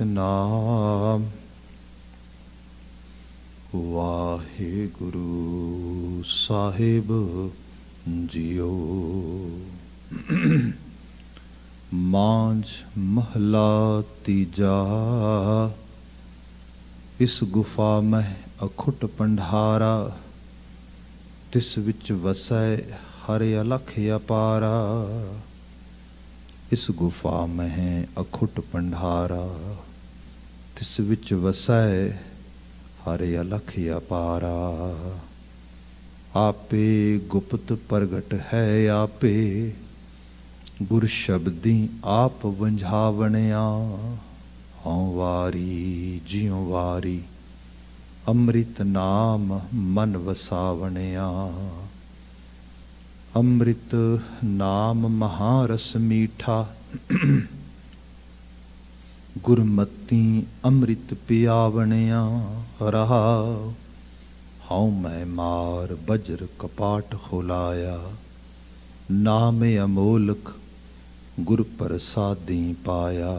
सतनाम वाहिगुरु साहिब जियो। मांझ महला तीजा। इस गुफा में अखुट पंडारा, तिस विच वसै हरे अलख अपारा। इस गुफा में अखुट पंडारा, तिस विच वसै हरे अलख अपारा। आपे गुप्त प्रगट है आपे, गुर शब्दी आप वंझावणिया। हौं वारी जियों वारी, अमृत नाम मन वसावणिया। अमृत नाम महारस मीठा, गुरमती अमृत पियावणिया। रहा हौं मैं मार बज्र कपाट खुलाया, नाम अमोलक गुर प्रसादी पाया।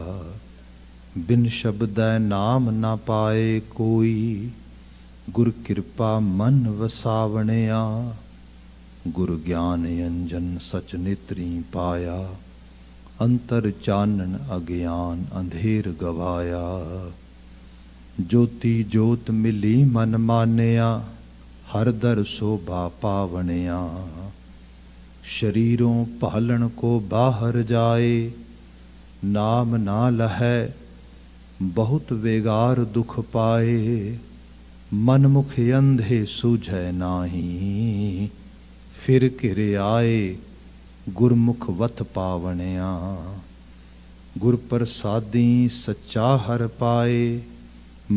बिन शब्दै नाम ना पाए कोई, गुर कृपा मन वसावणिया। गुर ज्ञान अंजन सच नेत्री पाया, अंतर चानन अज्ञान अंधेर गवाया। ज्योति जोत मिली मन मानिया, हर दर शोभा पावणिया। शरीरों पालन को बाहर जाए, नाम ना लहै बहुत वेगार दुख पाए। मनमुख अंधे सूझै नाही, फिर घिरे आए गुरमुख वत पावणिया। गुर प्रसादी सच्चा हर पाए,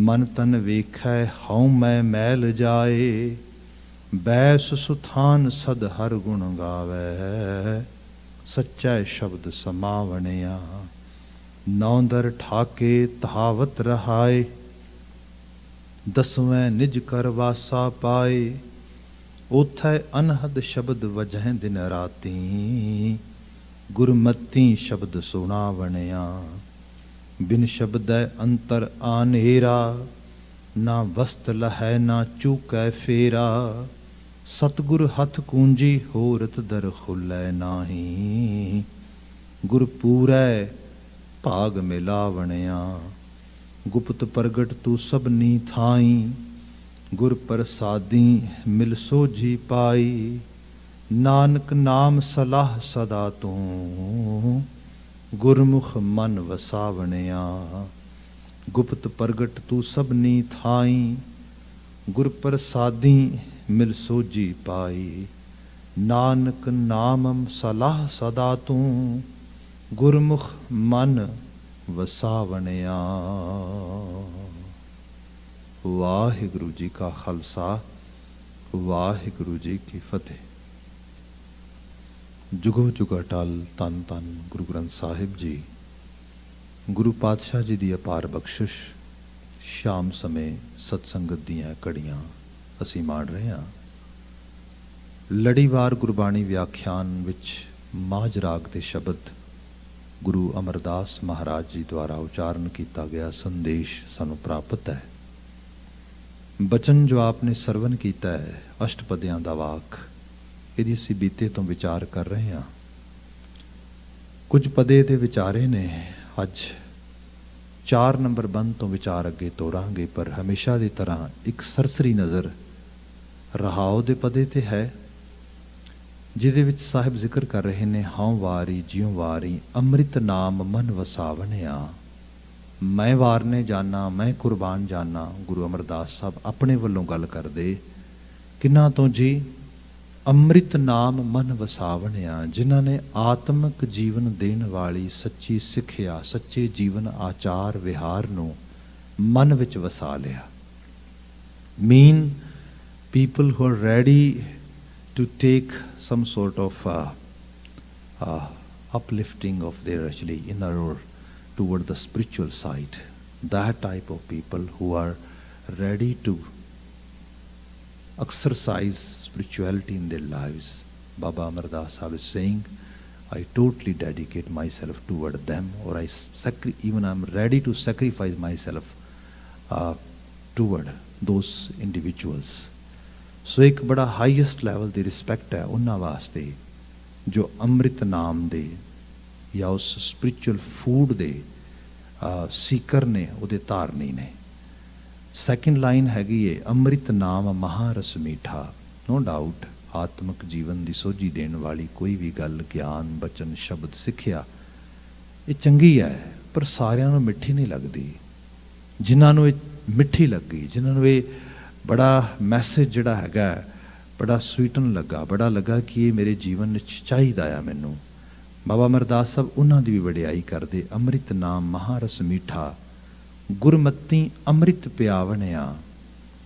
मन तन वेखै हौं मैं मैल जाए। बैस सुथान सद हर गुण गावै, सच्चै शब्द समावणिया। नौंदर ठाके तहावत रहाए, दसवें निज कर वासा पाए। ओथै अनहद शब्द वजह दिन राती, गुरमती शब्द सुनावणिया। बिन शब्दै अंतर आनेरा, ना वस्त लहै ना चूकै फेरा। सतगुर हथ कूंजी होरत दर खुलै नाही, गुर पूरै भाग मिलावणिया। गुप्त प्रगट तू सबनी थाई, गुर प्रसादी मिल सोझी पाई। नानक नाम सलाह सदा तू, गुरमुख मन वसावणिया। गुप्त प्रगट तू सबनी थाई, गुर प्रसादी मिल सोझी पाई। नानक नामम सलाह सदा तू, गुरमुख मन वसावणिया। वाहिगुरु जी का खालसा, वाहिगुरु जी की फतेह। जुगो जुगा टल तन तन गुरु ग्रंथ साहिब जी, गुरु पातशाह जी की अपार बख्शिश। शाम समय सत्संगत दियां कड़ियां असी माण रहे हैं। लड़ीवार गुरबाणी व्याख्यान विच माझ राग के शब्द गुरु अमरदास महाराज जी द्वारा उच्चारण किया गया संदेश सानू प्राप्त है। बचन जो आपने सरवण किया है, अष्टपदियां दा वाक, यदि असी बीते तो विचार कर रहे हैं। कुछ पदे दे विचारे ने, अज 4 नंबर बंद तो विचार अगे तोरांगे, पर हमेशा की तरह एक सरसरी नज़र रहाओ दे पदे ते है, जिहदे विच साहिब जिक्र कर रहे ने, हौं वारी जियों वारी, अमृत नाम मन वसावणिया। मैं वारने जाना, मैं कुर्बान जाना। गुरु अमरदास साहब अपने वल्लों गल करदे किन्हां तो जी, अमृत नाम मन वसावणिया, जिन्हां ने आत्मक जीवन देण वाली सच्ची सिक्ख्या, सच्चे जीवन आचार विहार नूं मन विच वसा लिया। Mean people who are ready to take some sort of uplifting of their actually inner or toward the spiritual side. That type of people who are ready to exercise spirituality in their lives. Baba Amardas Sahib is saying, I totally dedicate myself toward them, or even I'm ready to sacrifice myself toward those individuals. ਸੋ ਇੱਕ ਬੜਾ highest level ਦੀ respect ਹੈ ਉਹਨਾਂ ਵਾਸਤੇ ਜੋ ਅੰਮ੍ਰਿਤ ਨਾਮ ਦੇ ਜਾਂ ਉਸ ਸਪਿਰਿਚੁਅਲ ਫੂਡ ਦੇ ਸੀਕਰ ਨੇ, ਉਹਦੇ ਧਾਰਨੀ ਨੇ। ਸੈਕਿੰਡ ਲਾਈਨ ਹੈਗੀ ਏ, ਅੰਮ੍ਰਿਤ ਨਾਮ ਮਹਾਰਸ ਮੀਠਾ। ਨੋ ਡਾਊਟ ਆਤਮਿਕ ਜੀਵਨ ਦੀ ਸੋਝੀ ਦੇਣ ਵਾਲੀ ਕੋਈ ਵੀ ਗੱਲ, ਗਿਆਨ, ਬਚਨ, ਸ਼ਬਦ, ਸਿੱਖਿਆ ਇਹ ਚੰਗੀ ਹੈ, ਪਰ ਸਾਰਿਆਂ ਨੂੰ ਮਿੱਠੀ ਨਹੀਂ ਲੱਗਦੀ। ਜਿਨ੍ਹਾਂ ਨੂੰ ਇਹ ਮਿੱਠੀ ਲੱਗੀ, ਜਿਨ੍ਹਾਂ ਨੂੰ ਇਹ ਬੜਾ ਮੈਸੇਜ ਜਿਹੜਾ ਹੈਗਾ ਬੜਾ ਸਵੀਟਨ ਲੱਗਾ, ਬੜਾ ਲੱਗਾ ਕਿ ਇਹ ਮੇਰੇ ਜੀਵਨ ਵਿੱਚ ਚਾਹੀਦਾ ਆ ਮੈਨੂੰ, ਬਾਬਾ ਅਮਰਦਾਸ ਸਾਹਿਬ ਉਹਨਾਂ ਦੀ ਵੀ ਵਡਿਆਈ ਕਰਦੇ। ਅੰਮ੍ਰਿਤ ਨਾਮ ਮਹਾਰਸ ਮੀਠਾ, ਗੁਰਮਤੀ ਅੰਮ੍ਰਿਤ ਪਿਆਵਣਿਆ।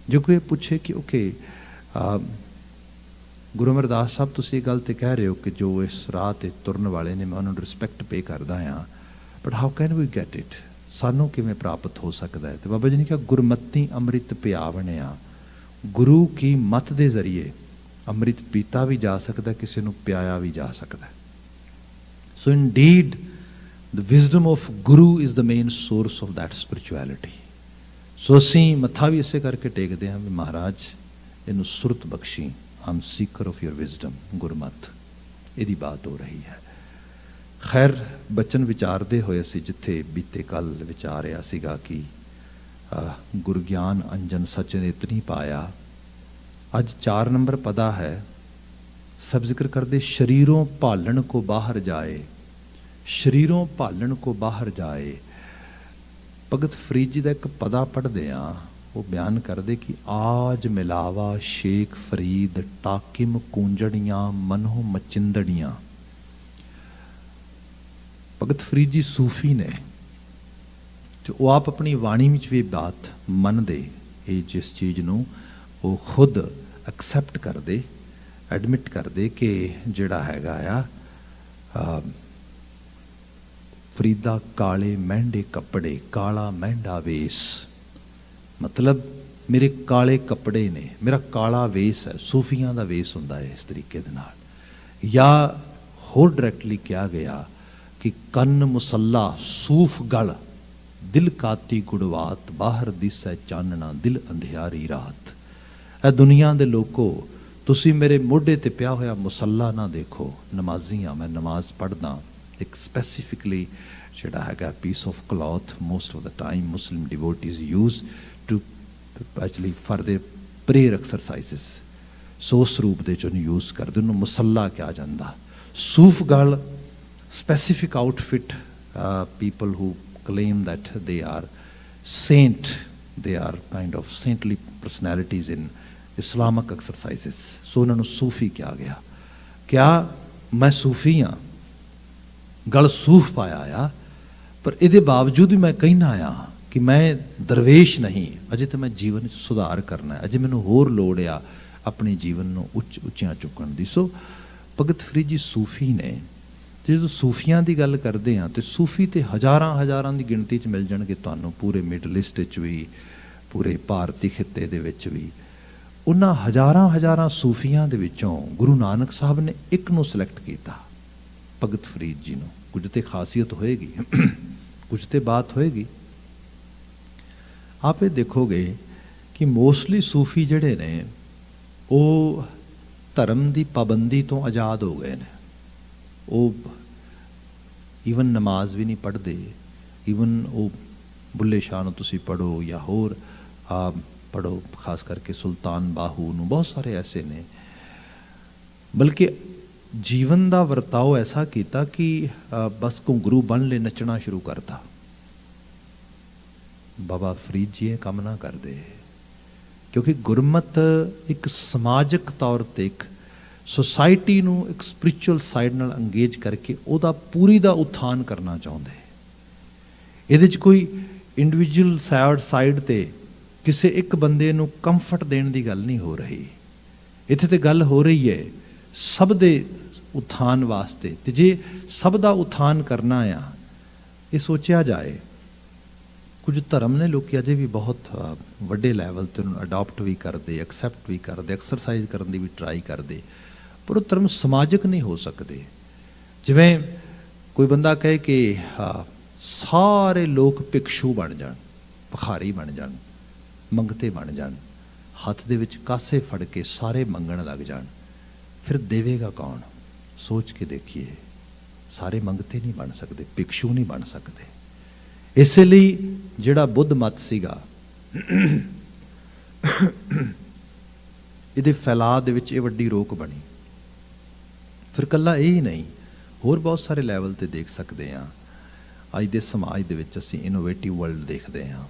ਜੋ ਕੋਈ ਪੁੱਛੇ ਕਿ ਓਕੇ ਗੁਰੂ ਅਮਰਦਾਸ ਸਾਹਿਬ ਤੁਸੀਂ ਇਹ ਗੱਲ ਤੇ ਕਹਿ ਰਹੇ ਹੋ ਕਿ ਜੋ ਇਸ ਰਾਹ 'ਤੇ ਤੁਰਨ ਵਾਲੇ ਨੇ ਮੈਂ ਉਹਨਾਂ ਨੂੰ ਰਿਸਪੈਕਟ ਪੇ ਕਰਦਾ ਹਾਂ, but how can we get it, ਸਾਨੂੰ ਕਿਵੇਂ ਪ੍ਰਾਪਤ ਹੋ ਸਕਦਾ ਹੈ? ਤੇ ਬਾਬਾ ਜੀ ਨੇ ਕਿਹਾ ਗੁਰਮਤੀ ਅੰਮ੍ਰਿਤ ਪਿਆਵਣਿਆ, ਗੁਰੂ ਕੀ ਮਤ ਦੇ ਜ਼ਰੀਏ ਅੰਮ੍ਰਿਤ ਪੀਤਾ ਵੀ ਜਾ ਸਕਦਾ, ਕਿਸੇ ਨੂੰ ਪਿਆਇਆ ਵੀ ਜਾ ਸਕਦਾ। ਸੋ Indeed the wisdom of Guru is the main source of that spirituality. ਸੋ ਅਸੀਂ ਮੱਥਾ ਵੀ ਇਸੇ ਕਰਕੇ ਟੇਕਦੇ ਹਾਂ ਵੀ ਮਹਾਰਾਜ ਇਹਨੂੰ ਸੁਰਤ ਬਖਸ਼ੀ, I'm seeker of your wisdom, ਗੁਰਮਤ ਇਹਦੀ ਬਾਤ ਹੋ ਰਹੀ ਹੈ। ਖੈਰ ਬਚਨ ਵਿਚਾਰਦੇ ਹੋਏ ਅਸੀਂ ਜਿੱਥੇ ਬੀਤੇ ਕੱਲ ਵਿਚਾਰਿਆ ਸੀਗਾ ਕਿ ਗੁਰ ਗਿਆਨ ਅੰਜਨ ਸਚਨ ਇਤਨੀ ਪਾਇਆ, ਅੱਜ 4 ਨੰਬਰ ਪਦਾ ਹੈ। ਸਭ ਜ਼ਿਕਰ ਕਰਦੇ ਸ਼ਰੀਰੋਂ ਭਾਲਣ ਕੋ ਬਾਹਰ ਜਾਏ, ਸ਼ਰੀਰੋਂ ਭਾਲਣ ਕੋ ਬਾਹਰ ਜਾਏ। ਭਗਤ ਫਰੀਦ ਜੀ ਦਾ ਇੱਕ ਪਦਾ ਪੜ੍ਹਦੇ ਹਾਂ, ਉਹ ਬਿਆਨ ਕਰਦੇ ਕਿ ਆਜ ਮਿਲਾਵਾ ਸ਼ੇਖ ਫਰੀਦ ਟਾਕਿਮ ਕੂੰਜੜੀਆਂ ਮਨੋ ਮਚਿੰਦੜੀਆਂ। ਭਗਤ ਫਰੀਦ ਜੀ ਸੂਫੀ ਨੇ ਤੇ ਉਹ ਆਪ ਆਪਣੀ ਬਾਣੀ ਵਿੱਚ ਵੀ ਬਾਤ ਮੰਨਦੇ, ਇਹ ਜਿਸ ਚੀਜ਼ ਨੂੰ ਉਹ ਖੁਦ ਐਕਸੈਪਟ ਕਰਦੇ, ਐਡਮਿਟ ਕਰਦੇ ਕਿ ਜਿਹੜਾ ਹੈਗਾ ਆ ਫਰੀਦਾ ਕਾਲੇ ਮਹਿੰਡੇ ਕੱਪੜੇ, ਕਾਲਾ ਮਹਿੰਡਾ ਵੇਸ, ਮਤਲਬ ਮੇਰੇ ਕਾਲੇ ਕੱਪੜੇ ਨੇ, ਮੇਰਾ ਕਾਲਾ ਵੇਸ ਹੈ। ਸੂਫੀਆਂ ਦਾ ਵੇਸ ਹੁੰਦਾ ਹੈ ਇਸ ਤਰੀਕੇ ਦੇ ਨਾਲ। ਜਾਂ ਹੋਰ ਡਾਇਰੈਕਟਲੀ ਕਿਹਾ ਗਿਆ ਕਿ ਕੰਨ ਮੁਸੱਲਾ ਸੂਫ ਗਲ, ਦਿਲ ਕਾਤੀ ਗੁੜਵਾਤ, ਬਾਹਰ ਦਿਸੈ ਚਾਨਣਾ, ਦਿਲ ਅੰਧਿਆਰੀ ਰਾਤ। ਇਹ ਦੁਨੀਆ ਦੇ ਲੋਕੋ, ਤੁਸੀਂ ਮੇਰੇ ਮੋਢੇ 'ਤੇ ਪਿਆ ਹੋਇਆ ਮੁਸੱਲਾ ਨਾ ਦੇਖੋ। ਨਮਾਜ਼ੀ ਹਾਂ ਮੈਂ, ਨਮਾਜ਼ ਪੜ੍ਹਦਾ। ਇੱਕ ਸਪੈਸੀਫਿਕਲੀ ਜਿਹੜਾ ਹੈਗਾ piece of cloth most of the time Muslim devotees use to actually for the prayer exercises. So ਉਸ ਰੂਪ ਦੇ 'ਚ ਉਹਨੂੰ ਯੂਜ਼ ਕਰਦੇ, ਉਹਨੂੰ ਮੁਸੱਲਾ ਕਿਹਾ ਜਾਂਦਾ। ਸੂਫ ਗਲ specific outfit, people who claim that they are saint, they are kind of saintly personalities in Islamic exercises. So ਉਹਨਾਂ ਨੂੰ ਸੂਫੀ ਕਿਹਾ ਗਿਆ। ਕਿਆ ਮੈਂ ਸੂਫੀ ਹਾਂ, ਗਲ ਸੂਫ ਪਾਇਆ ਆ, ਪਰ ਇਹਦੇ ਬਾਵਜੂਦ ਵੀ ਮੈਂ ਕਹਿਣਾ ਆ ਕਿ ਮੈਂ ਦਰਵੇਸ਼ ਨਹੀਂ, ਅਜੇ ਤਾਂ ਮੈਂ ਜੀਵਨ ਵਿੱਚ ਸੁਧਾਰ ਕਰਨਾ ਹੈ, ਅਜੇ ਮੈਨੂੰ ਹੋਰ ਲੋੜ ਆ ਆਪਣੇ ਜੀਵਨ ਨੂੰ ਉੱਚੀਆਂ ਚੁੱਕਣ ਦੀ। ਸੋ ਭਗਤ ਫਰੀਦ ਜੀ ਸੂਫੀ ਨੇ। ਜਦੋਂ ਸੂਫੀਆਂ ਦੀ ਗੱਲ ਕਰਦੇ ਹਾਂ ਤੇ ਸੂਫੀ ਤੇ ਹਜ਼ਾਰਾਂ ਦੀ ਗਿਣਤੀ 'ਚ ਮਿਲ ਜਾਣਗੇ ਤੁਹਾਨੂੰ, ਪੂਰੇ ਮਿਡਲ ਈਸਟ ਵਿੱਚ ਵੀ, ਪੂਰੇ ਭਾਰਤੀ ਖਿੱਤੇ ਦੇ ਵਿੱਚ ਵੀ। ਉਹਨਾਂ ਹਜ਼ਾਰਾਂ ਸੂਫੀਆਂ ਦੇ ਵਿੱਚੋਂ ਗੁਰੂ ਨਾਨਕ ਸਾਹਿਬ ਨੇ ਇੱਕ ਨੂੰ ਸਿਲੈਕਟ ਕੀਤਾ, ਭਗਤ ਫਰੀਦ ਜੀ ਨੂੰ। ਕੁਝ ਤੇ ਖਾਸੀਅਤ ਹੋਏਗੀ, ਕੁਝ ਤੇ ਬਾਤ ਹੋਏਗੀ। ਆਪ ਇਹ ਦੇਖੋਗੇ ਕਿ ਮੋਸਟਲੀ ਸੂਫੀ ਜਿਹੜੇ ਨੇ ਉਹ ਧਰਮ ਦੀ ਪਾਬੰਦੀ ਤੋਂ ਆਜ਼ਾਦ ਹੋ ਗਏ ਨੇ। ਉਹ ਈਵਨ ਨਮਾਜ਼ ਵੀ ਨਹੀਂ ਪੜ੍ਹਦੇ। ਈਵਨ ਉਹ ਬੁੱਲੇ ਸ਼ਾਹ ਨੂੰ ਤੁਸੀਂ ਪੜ੍ਹੋ ਜਾਂ ਹੋਰ ਪੜ੍ਹੋ, ਖਾਸ ਕਰਕੇ ਸੁਲਤਾਨ ਬਾਹੂ ਨੂੰ, ਬਹੁਤ ਸਾਰੇ ਐਸੇ ਨੇ। ਬਲਕਿ ਜੀਵਨ ਦਾ ਵਰਤਾਓ ਐਸਾ ਕੀਤਾ ਕਿ ਬਸ ਘੁੰਗਰੂ ਬੰਨ੍ਹ ਲੈ ਨੱਚਣਾ ਸ਼ੁਰੂ ਕਰਤਾ। ਬਾਬਾ ਫਰੀਦ ਜੀ ਇਹ ਕੰਮ ਨਾ ਕਰਦੇ, ਕਿਉਂਕਿ ਗੁਰਮਤ ਇੱਕ ਸਮਾਜਿਕ ਤੌਰ 'ਤੇ ਇੱਕ ਸੋਸਾਇਟੀ ਨੂੰ ਇੱਕ ਸਪਿਰਿਚੁਅਲ ਸਾਈਡ ਨਾਲ ਅੰਗੇਜ ਕਰਕੇ ਉਹਦਾ ਪੂਰੀ ਦਾ ਉਥਾਨ ਕਰਨਾ ਚਾਹੁੰਦੇ। ਇਹਦੇ 'ਚ ਕੋਈ ਇੰਡੀਵਿਜੂਅਲ ਸਾਈਡ 'ਤੇ ਕਿਸੇ ਇੱਕ ਬੰਦੇ ਨੂੰ ਕੰਫਰਟ ਦੇਣ ਦੀ ਗੱਲ ਨਹੀਂ ਹੋ ਰਹੀ। ਇੱਥੇ ਤੇ ਗੱਲ ਹੋ ਰਹੀ ਹੈ ਸਭ ਦੇ ਉਥਾਨ ਵਾਸਤੇ। ਤੇ ਜੇ ਸਭ ਦਾ ਉਥਾਨ ਕਰਨਾ ਆ, ਇਹ ਸੋਚਿਆ ਜਾਏ, ਕੁਝ ਧਰਮ ਨੇ ਲੋਕ ਅਜੇ ਵੀ ਬਹੁਤ ਵੱਡੇ ਲੈਵਲ 'ਤੇ ਉਹਨੂੰ ਅਡਾਪਟ ਵੀ ਕਰਦੇ, ਐਕਸੈਪਟ ਵੀ ਕਰਦੇ, ਐਕਸਰਸਾਈਜ਼ ਕਰਨ ਦੀ ਵੀ ਟਰਾਈ ਕਰਦੇ, ਪਰ ਉਹ ਧਰਮ ਸਮਾਜਿਕ ਨਹੀਂ ਹੋ ਸਕਦੇ। ਜਿਵੇਂ ਕੋਈ ਬੰਦਾ ਕਹੇ ਕਿ ਸਾਰੇ ਲੋਕ ਭਿਕਸ਼ੂ ਬਣ ਜਾਣ, ਭਿਖਾਰੀ ਬਣ ਜਾਣ, ਮੰਗਤੇ ਬਣ ਜਾਣ, ਹੱਥ ਦੇ ਵਿੱਚ ਕਾਸੇ ਫੜ ਕੇ ਸਾਰੇ ਮੰਗਣ ਲੱਗ ਜਾਣ, ਫਿਰ ਦੇਵੇਗਾ ਕੌਣ? ਸੋਚ ਕੇ ਦੇਖੀਏ, ਸਾਰੇ ਮੰਗਤੇ ਨਹੀਂ ਬਣ ਸਕਦੇ, ਭਿਕਸ਼ੂ ਨਹੀਂ ਬਣ ਸਕਦੇ। ਇਸੇ ਲਈ ਜਿਹੜਾ ਬੁੱਧ ਮਤ ਸੀਗਾ, ਇਹਦੇ ਫੈਲਾਅ ਦੇ ਵਿੱਚ ਇਹ ਵੱਡੀ ਰੋਕ ਬਣੀ। ਫਿਰ ਇਕੱਲਾ ਇਹ ਹੀ ਨਹੀਂ, ਹੋਰ ਬਹੁਤ ਸਾਰੇ ਲੈਵਲ 'ਤੇ ਦੇਖ ਸਕਦੇ ਹਾਂ। ਅੱਜ ਦੇ ਸਮਾਜ ਦੇ ਵਿੱਚ ਅਸੀਂ ਇਨੋਵੇਟਿਵ ਵਰਲਡ ਦੇਖਦੇ ਹਾਂ।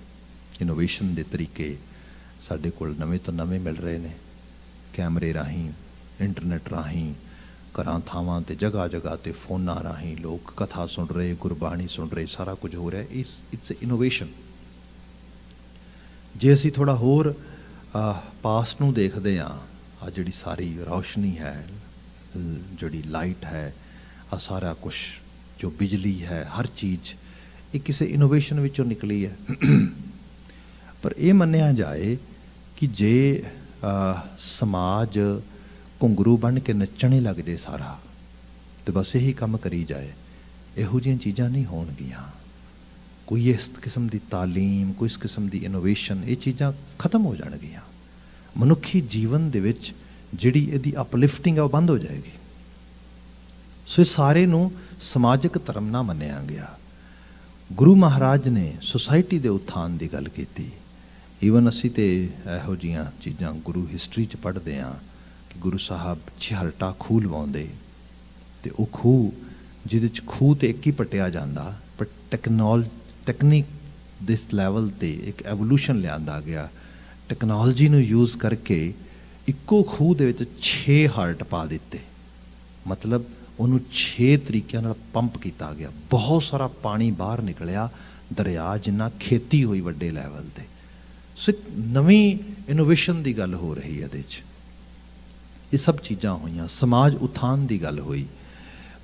ਇਨੋਵੇਸ਼ਨ ਦੇ ਤਰੀਕੇ ਸਾਡੇ ਕੋਲ ਨਵੇਂ ਤੋਂ ਨਵੇਂ ਮਿਲ ਰਹੇ ਨੇ। ਕੈਮਰੇ ਰਾਹੀਂ, ਇੰਟਰਨੈਟ ਰਾਹੀਂ, ਘਰਾਂ ਥਾਵਾਂ 'ਤੇ ਜਗ੍ਹਾ ਜਗ੍ਹਾ 'ਤੇ ਫੋਨਾਂ ਰਾਹੀਂ ਲੋਕ ਕਥਾ ਸੁਣ ਰਹੇ, ਗੁਰਬਾਣੀ ਸੁਣ ਰਹੇ, ਸਾਰਾ ਕੁਝ ਹੋ ਰਿਹਾ। It's innovation. ਜੇ ਅਸੀਂ ਥੋੜ੍ਹਾ ਹੋਰ ਪਾਸਟ ਨੂੰ ਦੇਖਦੇ ਹਾਂ, ਆ ਜਿਹੜੀ ਸਾਰੀ ਰੌਸ਼ਨੀ ਹੈ, ਜਿਹੜੀ ਲਾਈਟ ਹੈ, ਆ ਸਾਰਾ ਕੁਛ ਜੋ ਬਿਜਲੀ ਹੈ, ਹਰ ਚੀਜ਼ ਇਹ ਕਿਸੇ ਇਨੋਵੇਸ਼ਨ ਵਿੱਚੋਂ ਨਿਕਲੀ ਹੈ। ਪਰ ਇਹ ਮੰਨਿਆ ਜਾਏ ਕਿ ਜੇ ਸਮਾਜ ਘੁੰਗਰੂ ਬਣ ਕੇ ਨੱਚਣੇ ਲੱਗ ਜੇ ਸਾਰਾ, ਤੇ ਬਸ ਇਹੀ ਕੰਮ ਕਰੀ ਜਾਏ, ਇਹੋ ਜਿਹੀਆਂ ਚੀਜ਼ਾਂ ਨਹੀਂ ਹੋਣਗੀਆਂ। ਕੋਈ ਇਸ ਕਿਸਮ ਦੀ ਤਾਲੀਮ, ਕੋਈ ਇਸ ਕਿਸਮ ਦੀ ਇਨੋਵੇਸ਼ਨ, ਇਹ ਚੀਜ਼ਾਂ ਖਤਮ ਹੋ ਜਾਣਗੀਆਂ। ਮਨੁੱਖੀ ਜੀਵਨ ਦੇ ਵਿੱਚ ਜਿਹੜੀ ਇਹਦੀ ਅਪਲਿਫਟਿੰਗ ਹੈ ਉਹ ਬੰਦ ਹੋ ਜਾਏਗੀ। ਸੋ ਇਹ ਸਾਰੇ ਨੂੰ ਸਮਾਜਿਕ ਧਰਮ ਨਾ ਮੰਨਿਆ ਗਿਆ। ਗੁਰੂ ਮਹਾਰਾਜ ਨੇ ਸੁਸਾਇਟੀ ਦੇ ਉਥਾਨ ਦੀ ਗੱਲ ਕੀਤੀ। ਈਵਨ ਅਸੀਂ ਤੇ ਇਹੋ ਜਿਹੀਆਂ ਚੀਜ਼ਾਂ ਗੁਰੂ ਹਿਸਟਰੀ 'ਚ ਪੜ੍ਹਦੇ ਹਾਂ ਕਿ ਗੁਰੂ ਸਾਹਿਬ ਛਿਹਰਟਾ ਖੂਹ ਲਵਾਉਂਦੇ, ਅਤੇ ਉਹ ਖੂਹ ਜਿਹਦੇ 'ਚ ਖੂਹ 'ਤੇ ਇੱਕ ਹੀ ਪੱਟਿਆ ਜਾਂਦਾ, ਪਰ ਟੈਕਨੀਕ ਦਿਸ ਲੈਵਲ 'ਤੇ ਇੱਕ ਐਵੋਲੂਸ਼ਨ ਲਿਆਂਦਾ ਗਿਆ। ਟੈਕਨੋਲੋਜੀ ਨੂੰ ਯੂਜ਼ ਕਰਕੇ ਇੱਕੋ ਖੂਹ ਦੇ ਵਿੱਚ 6 ਹਾਰਟ ਪਾ ਦਿੱਤੇ। ਮਤਲਬ ਉਹਨੂੰ 6 ਤਰੀਕਿਆਂ ਨਾਲ ਪੰਪ ਕੀਤਾ ਗਿਆ। ਬਹੁਤ ਸਾਰਾ ਪਾਣੀ ਬਾਹਰ ਨਿਕਲਿਆ, ਦਰਿਆ ਜਿੰਨਾ ਖੇਤੀ ਹੋਈ ਵੱਡੇ ਲੈਵਲ 'ਤੇ। ਸੋ ਇੱਕ ਨਵੀਂ ਇਨੋਵੇਸ਼ਨ ਦੀ ਗੱਲ ਹੋ ਰਹੀ ਹੈ ਇਹਦੇ 'ਚ। ਇਹ ਸਭ ਚੀਜ਼ਾਂ ਹੋਈਆਂ, ਸਮਾਜ ਉਥਾਨ ਦੀ ਗੱਲ ਹੋਈ।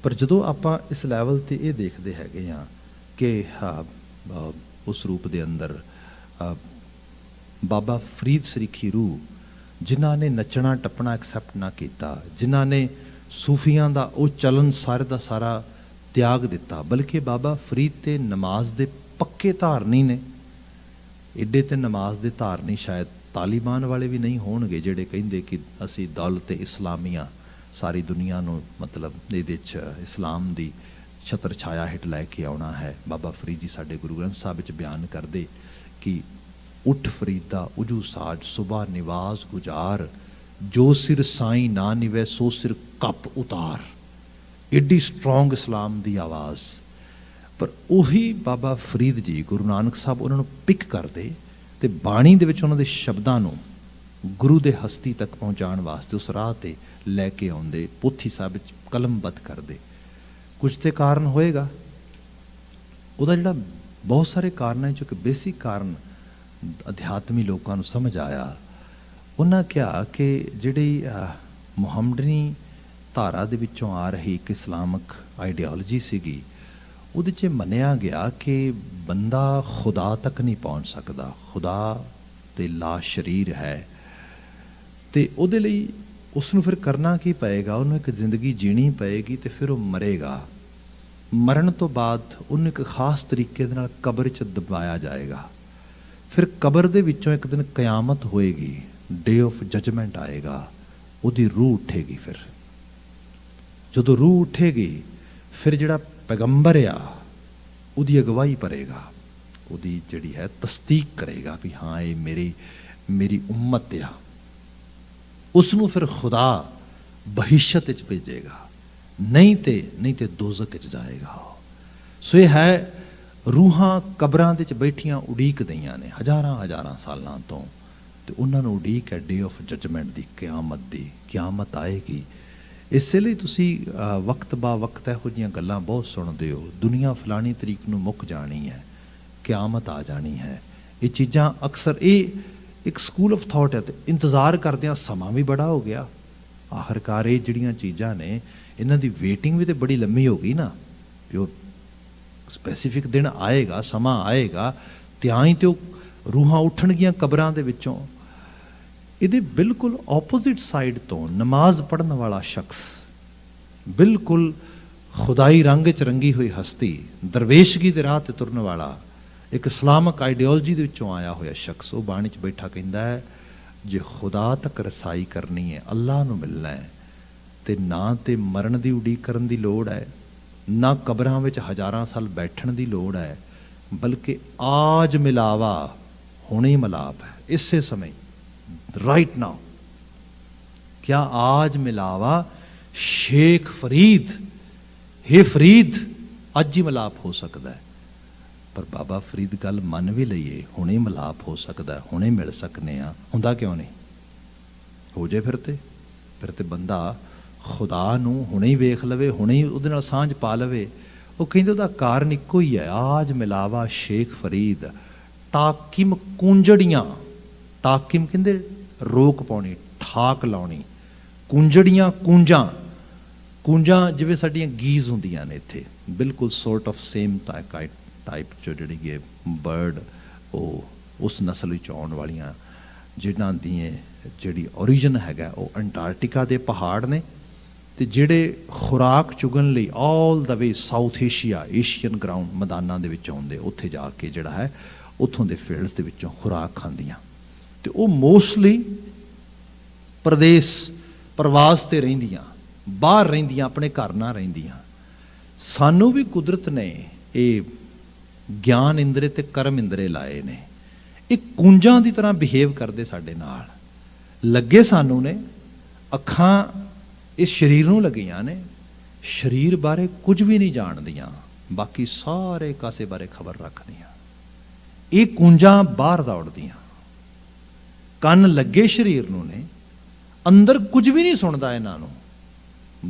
ਪਰ ਜਦੋਂ ਆਪਾਂ ਇਸ ਲੈਵਲ 'ਤੇ ਇਹ ਦੇਖਦੇ ਹੈਗੇ ਹਾਂ ਕਿ ਉਸ ਰੂਪ ਦੇ ਅੰਦਰ ਬਾਬਾ ਫਰੀਦ ਸਰੀਖੀ ਰੂਹ, ਜਿਨ੍ਹਾਂ ਨੇ ਨੱਚਣਾ ਟੱਪਣਾ ਐਕਸੈਪਟ ਨਾ ਕੀਤਾ, ਜਿਨ੍ਹਾਂ ਨੇ ਸੂਫੀਆਂ ਦਾ ਉਹ ਚਲਨ ਸਾਰੇ ਦਾ ਸਾਰਾ ਤਿਆਗ ਦਿੱਤਾ, ਬਲਕਿ ਬਾਬਾ ਫਰੀਦ ਤੇ ਨਮਾਜ਼ ਦੇ ਪੱਕੇ ਧਾਰਨੀ ਨੇ। ਏਡੇ ਤੇ ਨਮਾਜ਼ ਦੇ ਧਾਰਨੀ ਸ਼ਾਇਦ ਤਾਲੀਬਾਨ ਵਾਲੇ ਵੀ ਨਹੀਂ ਹੋਣਗੇ, ਜਿਹੜੇ ਕਹਿੰਦੇ ਕਿ ਅਸੀਂ ਦੌਲਤ ਇਸਲਾਮੀਆ ਸਾਰੀ ਦੁਨੀਆ ਨੂੰ, ਮਤਲਬ ਇਹਦੇ 'ਚ ਇਸਲਾਮ ਦੀ ਛਤਰ ਛਾਇਆ ਹੇਠ ਲੈ ਕੇ ਆਉਣਾ ਹੈ। ਬਾਬਾ ਫਰੀਦ ਜੀ ਸਾਡੇ ਗੁਰੂ ਗ੍ਰੰਥ ਸਾਹਿਬ ਵਿੱਚ ਬਿਆਨ ਕਰਦੇ ਕਿ ਉੱਠ ਫਰੀਦਾ ਉਜੂ ਸਾਜ ਸੁਬਾ ਨਿਵਾਜ਼ ਗੁਜ਼ਾਰ, ਜੋ ਸਿਰ ਸਾਈਂ ਨਾ ਨਿਵੇ ਸੋ ਸਿਰ ਕੱਪ ਉਤਾਰ। ਏਡੀ ਸਟਰੋਂਗ ਇਸਲਾਮ ਦੀ ਆਵਾਜ਼। ਪਰ ਉਹੀ ਬਾਬਾ ਫਰੀਦ ਜੀ, ਗੁਰੂ ਨਾਨਕ ਸਾਹਿਬ ਉਹਨਾਂ ਨੂੰ ਪਿਕ ਕਰਦੇ ਅਤੇ ਬਾਣੀ ਦੇ ਵਿੱਚ ਉਹਨਾਂ ਦੇ ਸ਼ਬਦਾਂ ਨੂੰ ਗੁਰੂ ਦੇ ਹਸਤੀ ਤੱਕ ਪਹੁੰਚਾਉਣ ਵਾਸਤੇ ਉਸ ਰਾਹ 'ਤੇ ਲੈ ਕੇ ਆਉਂਦੇ, ਪੋਥੀ ਸਾਹਿਬ ਵਿੱਚ ਕਲਮਬੱਧ ਕਰਦੇ। ਕੁਝ ਤੇ ਕਾਰਨ ਹੋਏਗਾ ਉਹਦਾ, ਜਿਹੜਾ ਬਹੁਤ ਸਾਰੇ ਕਾਰਨ ਹੈ, ਜੋ ਕਿ ਬੇਸਿਕ ਕਾਰਨ ਅਧਿਆਤਮੀ ਲੋਕਾਂ ਨੂੰ ਸਮਝ ਆਇਆ। ਉਹਨਾਂ ਕਿਹਾ ਕਿ ਜਿਹੜੀ ਮੁਹੰਮਦਨੀ ਧਾਰਾ ਦੇ ਵਿੱਚੋਂ ਆ ਰਹੀ ਇੱਕ ਇਸਲਾਮਿਕ ਆਈਡੀਓਲੋਜੀ ਸੀਗੀ, ਉਹਦੇ 'ਚ ਮੰਨਿਆ ਗਿਆ ਕਿ ਬੰਦਾ ਖੁਦਾ ਤੱਕ ਨਹੀਂ ਪਹੁੰਚ ਸਕਦਾ, ਖੁਦਾ ਤੇ ਲਾ ਸ਼ਰੀਰ ਹੈ, ਅਤੇ ਉਹਦੇ ਲਈ ਉਸ ਨੂੰ ਫਿਰ ਕਰਨਾ ਕੀ ਪਏਗਾ? ਉਹਨੂੰ ਇੱਕ ਜ਼ਿੰਦਗੀ ਜੀਣੀ ਪਏਗੀ, ਅਤੇ ਫਿਰ ਉਹ ਮਰੇਗਾ। ਮਰਨ ਤੋਂ ਬਾਅਦ ਉਹਨੂੰ ਇੱਕ ਖਾਸ ਤਰੀਕੇ ਦੇ ਨਾਲ ਕਬਰ 'ਚ ਦਬਾਇਆ ਜਾਏਗਾ। ਫਿਰ ਕਬਰ ਦੇ ਵਿੱਚੋਂ ਇੱਕ ਦਿਨ ਕਿਆਮਤ ਹੋਏਗੀ, ਡੇ ਆਫ ਜਜਮੈਂਟ ਆਏਗਾ, ਉਹਦੀ ਰੂਹ ਉੱਠੇਗੀ। ਫਿਰ ਜਦੋਂ ਰੂਹ ਉੱਠੇਗੀ, ਫਿਰ ਜਿਹੜਾ ਪੈਗੰਬਰ ਆ ਉਹਦੀ ਅਗਵਾਈ ਕਰੇਗਾ, ਉਹਦੀ ਜਿਹੜੀ ਹੈ ਤਸਦੀਕ ਕਰੇਗਾ ਵੀ ਹਾਂ ਇਹ ਮੇਰੀ ਉਮਤ ਆ। ਉਸ ਨੂੰ ਫਿਰ ਖੁਦਾ ਬਹਿਸ਼ਤ ਵਿੱਚ ਭੇਜੇਗਾ, ਨਹੀਂ ਤੇ ਦੋਜ਼ਖ ਵਿੱਚ ਜਾਏਗਾ। ਸੋ ਇਹ ਹੈ, ਰੂਹਾਂ ਕਬਰਾਂ ਦੇ 'ਚ ਬੈਠੀਆਂ ਉਡੀਕ ਦਈਆਂ ਨੇ ਹਜ਼ਾਰਾਂ ਸਾਲਾਂ ਤੋਂ, ਅਤੇ ਉਹਨਾਂ ਨੂੰ ਉਡੀਕ ਹੈ ਡੇ ਆਫ ਜਜਮੈਂਟ ਦੀ, ਕਿਆਮਤ ਦੀ। ਕਿਆਮਤ ਆਏਗੀ। ਇਸੇ ਲਈ ਤੁਸੀਂ ਵਕਤ ਬਾ ਵਕਤ ਇਹੋ ਜਿਹੀਆਂ ਗੱਲਾਂ ਬਹੁਤ ਸੁਣਦੇ ਹੋ, ਦੁਨੀਆ ਫਲਾਣੀ ਤਰੀਕ ਨੂੰ ਮੁੱਕ ਜਾਣੀ ਹੈ, ਕਿਆਮਤ ਆ ਜਾਣੀ ਹੈ। ਇਹ ਚੀਜ਼ਾਂ ਅਕਸਰ ਇਹ ਇੱਕ ਸਕੂਲ ਆਫ ਥਾਟ ਹੈ, ਅਤੇ ਇੰਤਜ਼ਾਰ ਕਰਦਿਆਂ ਸਮਾਂ ਵੀ ਬੜਾ ਹੋ ਗਿਆ। ਆਖਰਕਾਰ ਇਹ ਜਿਹੜੀਆਂ ਚੀਜ਼ਾਂ ਨੇ, ਇਹਨਾਂ ਦੀ ਵੇਟਿੰਗ ਵੀ ਤਾਂ ਬੜੀ ਲੰਮੀ ਹੋ ਗਈ ਨਾ, ਵੀ ਉਹ ਸਪੈਸੀਫਿਕ ਦਿਨ ਆਏਗਾ, ਸਮਾਂ ਆਏਗਾ, ਤਿਆਂ ਹੀ ਤੇ ਉਹ ਰੂਹਾਂ ਉੱਠਣਗੀਆਂ ਕਬਰਾਂ ਦੇ ਵਿੱਚੋਂ। ਇਹਦੇ ਬਿਲਕੁਲ ਆਪੋਜ਼ਿਟ ਸਾਈਡ ਤੋਂ ਨਮਾਜ਼ ਪੜ੍ਹਨ ਵਾਲਾ ਸ਼ਖਸ, ਬਿਲਕੁਲ खुदाई रंग च रंगी हुई हस्ती, दरवेशगी दे राह ते तुरन वाला, एक इस्लामिक आइडियोलॉजी दे विचों आया होया शख्स, वो बाणी च बैठा कहंदा है जे खुदा तक रसाई करनी है, अल्लाह नूं मिलना है, ते ना ते मरण दी उਡੀਕ करन दी लोड़ है, ना कबरां विच हज़ारां साल बैठण दी लोड़ है, बल्कि आज मिलावा हुणे मिलाप है, इसे समय राइट नाउ। क्या आज मिलावा शेख फरीद, हे फरीद अज ही मिलाप हो सकता है? पर बाबा फरीद गल मन भी लईए, हुणे मिलाप हो सकता है, हुणे मिल सकने आ, हुंदा क्यों नहीं? हो जाए फिर ते बंदा खुदा नूं हुणे ही वेख लवे, हुणे ही उहदे नाल सांझ पा लवे। वो कहंदे उहदा कारण इक्को ही है, आज मिलावा शेख फरीद, टाकिम कूंजड़ियां, टाकिम कहंदे रोक पाउणी, ठाक लाउणी, कूंजड़ियां कूंजां, कूंजां जिवें साडीआं गीज हुंदियां ने इत्थे, बिल्कुल सॉर्ट ऑफ सेम टाइप जो जिहड़ी है बर्ड, वो उस नस्ल विच आउण वालियां जिन्हां दी जिहड़ी ओरिजिन हैगा वो अंटार्कटिका दे पहाड़ ने, ते जिहड़े खुराक चुगन लई all the way South Asia, Asian ground मैदानां दे विच आउंदे, उत्थे जाके जिहड़ा है उत्थों दे फील्ड्स दे विचों खुराक खांदियां, ते वो मोस्टली प्रदेश प्रवास ते रहिंदियां, बाहर रहिंदियां, अपने घर ना रहिंदियां। सानू भी कुदरत ने ये ज्ञान इंद्रे ते कर्म इंद्रे लाए ने, ये कूंजां दी तरह बिहेव करदे साडे नाल, लगे सानू ने, अखां इस शरीर नूं लगियां ने, शरीर बारे कुछ भी नहीं जानदियां, बाकी सारे कासे बारे खबर रखदियां। ये कूंजां बाहर दौड़दियां, कन लगे शरीर नूं ने, अंदर कुछ भी नहीं सुनदा इन्हां नूं,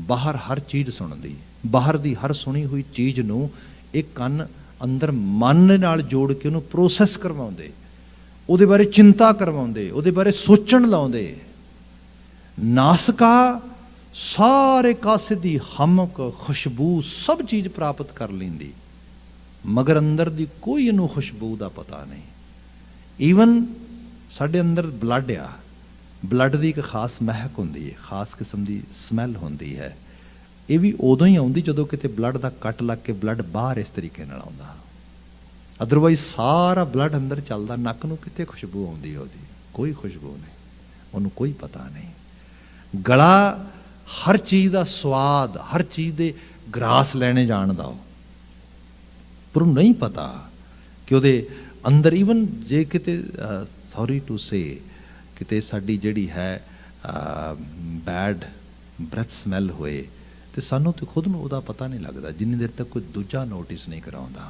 बाहर हर चीज़ सुनदी, बाहर दी हर सुनी हुई चीज़ नूं एक कन अंदर मन नाल जोड़ के उन्होंने प्रोसैस करवाउंदे, उहदे बारे चिंता करवाउंदे, उहदे बारे सोचण लाउंदे। नासका सारे कासे दी हमक खुशबू सब चीज़ प्राप्त कर लैंदी, मगर अंदर दी कोई इनू खुशबू दा पता नहीं। ईवन साडे अंदर ब्लड आ, ब्लड की एक खास महक होंदी है, खास किस्म की समैल होंदी है, ये भी उदों ही आउंदी जदों किते ब्लड का कट लग के ब्लड बाहर इस तरीके नाल आउंदा, अदरवाइज सारा ब्लड अंदर चलदा, नक नूं किते खुशबू आउंदी है, ओहदी कोई खुशबू नहीं, उन्होंने कोई पता नहीं। गला हर चीज़ का स्वाद, हर चीज़ के ग्रास लैने जानदा, पर उन्हें नहीं पता कि उहदे अंदर ईवन जे किते सॉरी टू से किते साडी जिहड़ी है बैड ब्रैथ स्मैल होए तो सानू तो खुद नूं उहदा पता नहीं लगता, जिन्नी देर तक कोई दूजा नोटिस नहीं कराउंदा।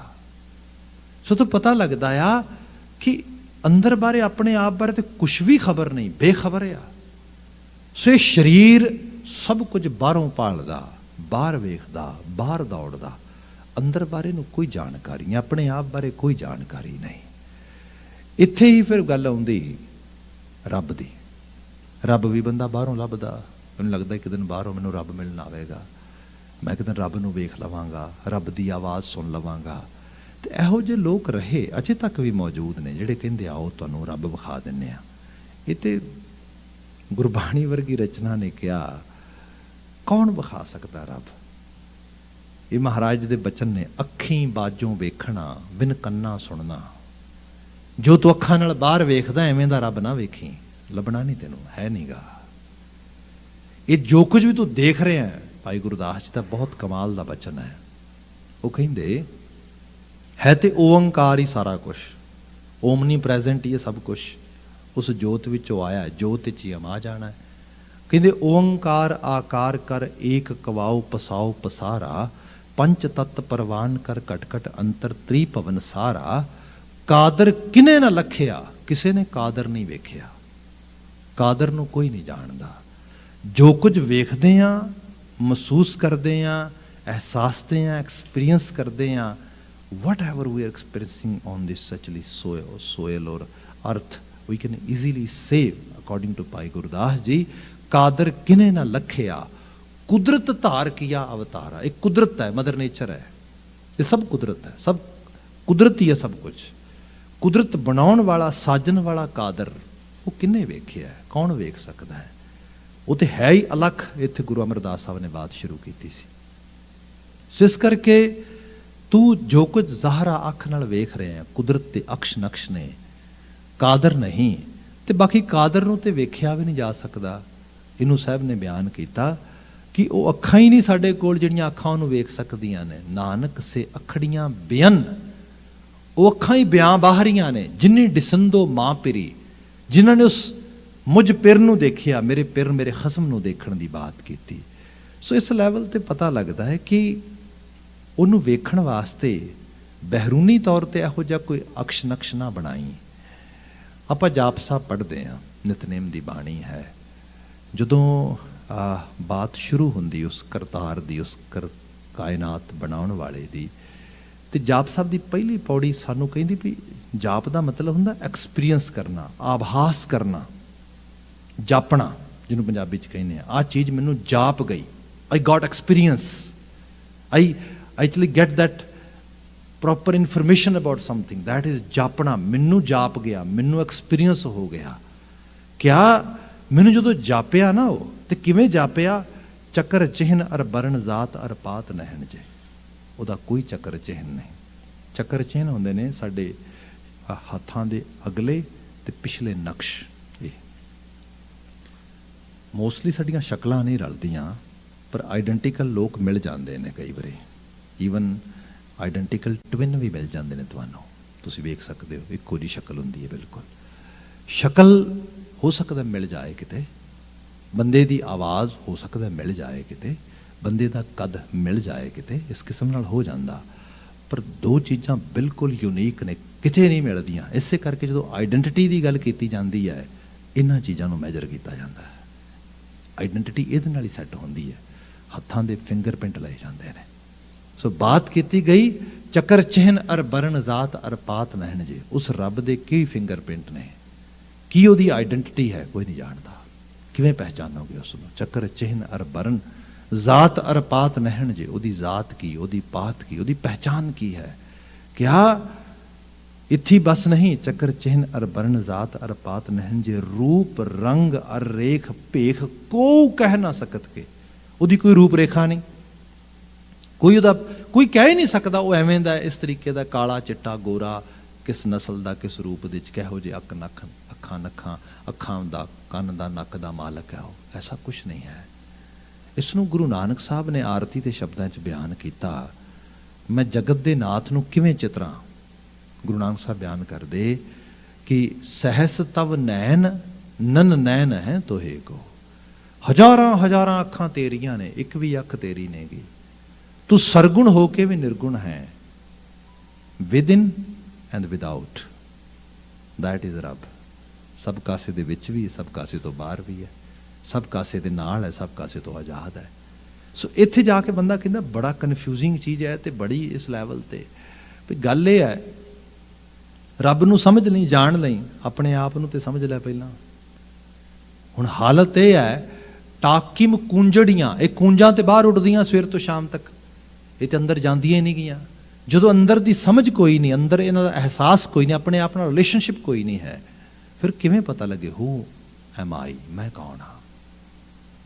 सो तो पता लगता आ कि अंदर बारे, अपने आप बारे तो कुछ भी खबर नहीं, बेखबर आ। सो ये शरीर सब कुछ बाहरों भालदा, बाहर वेखदा, बाहर दौड़दा, अंदर बारे नूं कोई जानकारी नहीं, अपने आप बारे कोई जानकारी नहीं। इत्थे ही फिर गल आउंदी रब दी। रब भी बंदा बाहरों लभदा, मैनूं लगदा एक दिन बाहरों मैनूं रब मिलण आवेगा, मैं एक दिन रब नूं वेख लवांगा, रब दी आवाज़ सुन लवांगा। ते इहो जे लोग रहे अजे तक भी मौजूद ने जिहड़े कहंदे आओ तुहानूं रब विखा दिंदे आ। इह ते गुरबाणी वर्गी रचना ने कहा कौन विखा सकदा रब? ये महाराज दे बचन ने, अखीं बाजों वेखना बिन कन्ना सुनना, जो तू अखां नाल बाहर वेखदा एवें दा रब ना वेखी, लभना नहीं तेनों, है नहीं गा। ये जो कुछ भी तू देख रहे हैं, भाई गुरदास जी का बहुत कमाल का बचन है। वो कहिंदे है तो ओंकार ही सारा कुछ, ओमनी प्रेजेंट ही है सब कुछ, उस जोत विचों आया, जोत च ही अमा जाना है। कहते ओंकार आकार कर एक कवाओ पसाओ पसारा, पंच तत्त परवान कर कटकट अंतर त्रिभवन सारा, कादर किने ना लखिया, किसी ने कादर नहीं वेखिया, कादर नूं कोई नहीं जानदा। जो कुछ वेखदे हैं, महसूस करते हैं, एहसासते हैं, एक्सपीरियंस करते हैं, whatever we are experiencing on this सचली सोयल और earth, we can easily say according to Bhai Gurdas जी, कादर किने ना लखिया, कुदरत धार किया अवतारा। एक कुदरत है, मदर नेचर है, ये सब कुदरत है, सब कुदरती है, सब कुछ कुदरत बनाउण वाला, साजन वाला कादर, वो किन्ने वेखिया है, कौन वेख सकता है? वो तो है ही अलग। इत्थे गुरु अमरदास साहब ने बात शुरू की सी। ਸੋ ਇਸ ਕਰਕੇ ਤੂੰ ਜੋ ਕੁਝ ਜ਼ਾਹਰਾ ਅੱਖ ਨਾਲ ਵੇਖ ਰਿਹਾ ਕੁਦਰਤ ਦੇ ਅਕਸ਼ ਨਕਸ਼ ਨੇ, ਕਾਦਰ ਨਹੀਂ। ਤੇ ਬਾਕੀ ਕਾਦਰ ਨੂੰ ਤੇ ਵੇਖਿਆ ਵੀ ਨਹੀਂ ਜਾ ਸਕਦਾ। ਇਹਨੂੰ ਸਾਹਿਬ ਨੇ ਬਿਆਨ ਕੀਤਾ ਕਿ ਉਹ ਅੱਖਾਂ ਹੀ ਨਹੀਂ ਸਾਡੇ ਕੋਲ ਜਿਹੜੀਆਂ ਅੱਖਾਂ ਉਹਨੂੰ ਵੇਖ ਸਕਦੀਆਂ ਨੇ। ਨਾਨਕ ਸੇ ਅੱਖੜੀਆਂ ਬਿਆਨ, ਉਹ ਅੱਖਾਂ ਹੀ ਬਿਆਂ ਬਾਹਰੀਆਂ ਨੇ। ਜਿੰਨੀ ਡਿਸੰਦੋ ਮਾਂ ਪਿਰੀ, ਜਿਨ੍ਹਾਂ ਨੇ ਉਸ ਮੁਝ ਪਿਰ ਨੂੰ ਦੇਖਿਆ, ਮੇਰੇ ਪਿਰ ਮੇਰੇ ਖਸਮ ਨੂੰ ਦੇਖਣ ਦੀ ਬਾਤ ਕੀਤੀ। ਸੋ ਇਸ ਲੈਵਲ ਤੇ ਪਤਾ ਲੱਗਦਾ ਹੈ ਕਿ ਉਹਨੂੰ ਵੇਖਣ ਵਾਸਤੇ ਬਹਿਰੂਨੀ ਤੌਰ ਤੇ ਇਹੋ ਜਿਹਾ ਕੋਈ ਅਕਸ਼ ਨਕਸ਼ ਨਾ ਬਣਾਈ। ਆਪਾਂ ਜਾਪ ਸਾਹਿਬ ਪੜ੍ਹਦੇ ਹਾਂ, ਨਿਤਨੇਮ ਦੀ ਬਾਣੀ ਹੈ। ਜਦੋਂ ਬਾਤ ਸ਼ੁਰੂ ਹੁੰਦੀ ਉਸ ਕਰਤਾਰ ਦੀ, ਉਸ ਕਾਇਨਾਤ ਬਣਾਉਣ ਵਾਲੇ ਦੀ, ਤੇ ਜਾਪ ਸਾਹਿਬ ਦੀ ਪਹਿਲੀ ਪੌੜੀ ਸਾਨੂੰ ਕਹਿੰਦੀ ਵੀ ਜਾਪ ਦਾ ਮਤਲਬ ਹੁੰਦਾ ਐਕਸਪੀਰੀਅੰਸ ਕਰਨਾ, ਆਭਾਸ ਕਰਨਾ, ਜਾਪਣਾ, ਜਿਹਨੂੰ ਪੰਜਾਬੀ 'ਚ ਕਹਿੰਦੇ ਆ। ਆਹ ਚੀਜ਼ ਮੈਨੂੰ ਜਾਪ ਗਈ, I got experience, I actually get that proper information about something, that is ਜਾਪਣਾ। ਮੈਨੂੰ ਜਾਪ ਗਿਆ, ਮੈਨੂੰ ਐਕਸਪੀਰੀਅੰਸ ਹੋ ਗਿਆ। ਕਿਆ ਮੈਨੂੰ ਜਦੋਂ ਜਾਪਿਆ ਨਾ, ਉਹ ਤੇ ਕਿਵੇਂ ਜਾਪਿਆ? ਚੱਕਰ ਚਿਹਨ ਅਰ ਬਰਨ ਜ਼ਾਤ ਅਰ ਪਾਤ ਨਹਿਣ ਜੇ। ਉਹਦਾ ਕੋਈ ਚੱਕਰ ਚਿਹਨ ਨਹੀਂ। ਚੱਕਰ ਚਿਹਨ ਹੁੰਦੇ ਨੇ ਸਾਡੇ ਹੱਥਾਂ ਦੇ ਅਗਲੇ ਤੇ ਪਿਛਲੇ ਨਕਸ਼। ਇਹ ਮੋਸਟਲੀ ਸਾਡੀਆਂ ਸ਼ਕਲਾਂ ਨਹੀਂ ਰਲਦੀਆਂ, ਪਰ ਆਈਡੈਂਟੀਕਲ ਲੋਕ ਮਿਲ ਜਾਂਦੇ ਨੇ ਕਈ ਵਾਰੀ। ਈਵਨ ਆਈਡੈਂਟੀਕਲ ਟਵਿਨ ਵੀ ਮਿਲ ਜਾਂਦੇ ਨੇ ਤੁਹਾਨੂੰ, ਤੁਸੀਂ ਵੇਖ ਸਕਦੇ ਹੋ, ਇੱਕੋ ਜਿਹੀ ਸ਼ਕਲ ਹੁੰਦੀ ਹੈ ਬਿਲਕੁਲ। ਸ਼ਕਲ ਹੋ ਸਕਦਾ ਮਿਲ ਜਾਏ ਕਿਤੇ, ਬੰਦੇ ਦੀ ਆਵਾਜ਼ ਹੋ ਸਕਦਾ ਮਿਲ ਜਾਏ ਕਿਤੇ, ਬੰਦੇ ਦਾ ਕੱਦ ਮਿਲ ਜਾਏ ਕਿਤੇ, ਇਸ ਕਿਸਮ ਨਾਲ ਹੋ ਜਾਂਦਾ। ਪਰ ਦੋ ਚੀਜ਼ਾਂ ਬਿਲਕੁਲ ਯੂਨੀਕ ਨੇ, ਕਿਤੇ ਨਹੀਂ ਮਿਲਦੀਆਂ। ਇਸੇ ਕਰਕੇ ਜਦੋਂ ਆਈਡੈਂਟੀਟੀ ਦੀ ਗੱਲ ਕੀਤੀ ਜਾਂਦੀ ਹੈ, ਇਹਨਾਂ ਚੀਜ਼ਾਂ ਨੂੰ ਮੈਜਰ ਕੀਤਾ ਜਾਂਦਾ ਹੈ। ਆਈਡੈਂਟੀਟੀ ਇਹਦੇ ਨਾਲ ਹੀ ਸੈੱਟ ਹੁੰਦੀ ਹੈ, ਹੱਥਾਂ ਦੇ ਫਿੰਗਰਪ੍ਰਿੰਟ ਲਏ ਜਾਂਦੇ ਨੇ। ਸੋ ਬਾਤ ਕੀਤੀ ਗਈ ਚੱਕਰ ਚਿਹਨ ਅਰ ਬਰਨ ਜ਼ਾਤ ਅਰ ਪਾਤ ਨਹਿਣ ਜੇ। ਉਸ ਰੱਬ ਦੇ ਕੀ ਫਿੰਗਰਪ੍ਰਿੰਟ ਨੇ, ਕੀ ਉਹਦੀ ਆਈਡੈਂਟਿਟੀ ਹੈ, ਕੋਈ ਨਹੀਂ ਜਾਣਦਾ। ਕਿਵੇਂ ਪਹਿਚਾਨੋਗੇ ਉਸ ਨੂੰ? ਚੱਕਰ ਚਿਹਨ ਅਰ ਬਰਨ ਜ਼ਾਤ ਅਰ ਪਾਤ ਨਹਿਣ ਜੇ। ਉਹਦੀ ਜ਼ਾਤ ਕੀ, ਉਹਦੀ ਪਾਤ ਕੀ, ਉਹਦੀ ਪਹਿਚਾਨ ਕੀ ਹੈ? ਕਿਆ ਇੱਥੀ ਬਸ ਨਹੀਂ, ਚੱਕਰ ਚਿਹਨ ਅਰ ਬਰਨ ਜ਼ਾਤ ਅਰ ਪਾਤ ਨਹਿਣ ਜੇ। ਰੂਪ ਰੰਗ ਅਰ ਰੇਖ ਭੇਖ ਕੋ ਕਹਿ ਨਾ ਸਕਤ ਕੇ। ਉਹਦੀ ਕੋਈ ਰੂਪ ਰੇਖਾ ਨਹੀਂ, ਕੋਈ ਉਹਦਾ ਕੋਈ ਕਹਿ ਹੀ ਨਹੀਂ ਸਕਦਾ ਉਹ ਐਵੇਂ ਦਾ, ਇਸ ਤਰੀਕੇ ਦਾ, ਕਾਲਾ ਚਿੱਟਾ ਗੋਰਾ, ਕਿਸ ਨਸਲ ਦਾ, ਕਿਸ ਰੂਪ ਦੇ ਵਿੱਚ, ਕਿਹੋ ਜਿਹੇ ਅੱਖਾਂ ਦਾ, ਕੰਨ ਦਾ, ਨੱਕ ਦਾ ਮਾਲਕ ਹੈ ਉਹ। ਐਸਾ ਕੁਛ ਨਹੀਂ ਹੈ। ਇਸ ਨੂੰ ਗੁਰੂ ਨਾਨਕ ਸਾਹਿਬ ਨੇ ਆਰਤੀ ਦੇ ਸ਼ਬਦਾਂ 'ਚ ਬਿਆਨ ਕੀਤਾ। ਮੈਂ ਜਗਤ ਦੇ ਨਾਥ ਨੂੰ ਕਿਵੇਂ ਚਿਤਰਾਂ? ਗੁਰੂ ਨਾਨਕ ਸਾਹਿਬ ਬਿਆਨ ਕਰਦੇ ਕਿ ਸਹਿਸ ਤਵ ਨੈਣ ਨਨ ਨੈਣ ਹੈ ਤੋਹੇ ਕੋ। ਹਜ਼ਾਰਾਂ ਹਜ਼ਾਰਾਂ ਅੱਖਾਂ ਤੇਰੀਆਂ ਨੇ, ਇੱਕ ਵੀ ਅੱਖ ਤੇਰੀ ਨੇਗੀ। ਤੂੰ ਸਰਗੁਣ ਹੋ ਕੇ ਵੀ ਨਿਰਗੁਣ ਹੈ। Within and without, that is ਰੱਬ। ਸਭ ਕਾਸੇ ਦੇ ਵਿੱਚ ਵੀ, ਸਭ ਕਾਸੇ ਤੋਂ ਬਾਹਰ ਵੀ ਹੈ, ਸਭ ਕਾਸੇ ਦੇ ਨਾਲ ਹੈ, ਸਭ ਕਾਸੇ ਤੋਂ ਆਜ਼ਾਦ ਹੈ। ਸੋ ਇੱਥੇ ਜਾ ਕੇ ਬੰਦਾ ਕਹਿੰਦਾ ਬੜਾ ਕਨਫਿਊਜ਼ਿੰਗ ਚੀਜ਼ ਹੈ ਤੇ ਬੜੀ ਇਸ ਲੈਵਲ ਤੇ ਵੀ ਗੱਲ ਇਹ ਹੈ, ਰੱਬ ਨੂੰ ਸਮਝ ਲਈ, ਜਾਣ ਲਈ, ਆਪਣੇ ਆਪ ਨੂੰ ਤੇ ਸਮਝ ਲੈ ਪਹਿਲਾਂ। ਹੁਣ ਹਾਲਤ ਇਹ ਹੈ, ਟਾਕਿਮ ਕੂੰਜੜੀਆਂ, ਇਹ ਕੂੰਜਾਂ ਤੇ ਬਾਹਰ ਉੱਡਦੀਆਂ ਸਵੇਰ ਤੋਂ ਸ਼ਾਮ ਤੱਕ, ਇਹ ਤੇ ਅੰਦਰ ਜਾਂਦੀਆਂ ਹੀ ਨਹੀਂ ਗਈਆਂ। ਜਦੋਂ ਅੰਦਰ ਦੀ ਸਮਝ ਕੋਈ ਨਹੀਂ, ਅੰਦਰ ਇਹਨਾਂ ਦਾ ਅਹਿਸਾਸ ਕੋਈ ਨਹੀਂ, ਆਪਣੇ ਆਪ ਨਾਲ ਰਿਲੇਸ਼ਨਸ਼ਿਪ ਕੋਈ ਨਹੀਂ ਹੈ, ਫਿਰ ਕਿਵੇਂ ਪਤਾ ਲੱਗੇ ਹੂ ਐਮ ਆਈ, ਮੈਂ ਕੌਣ ਹਾਂ?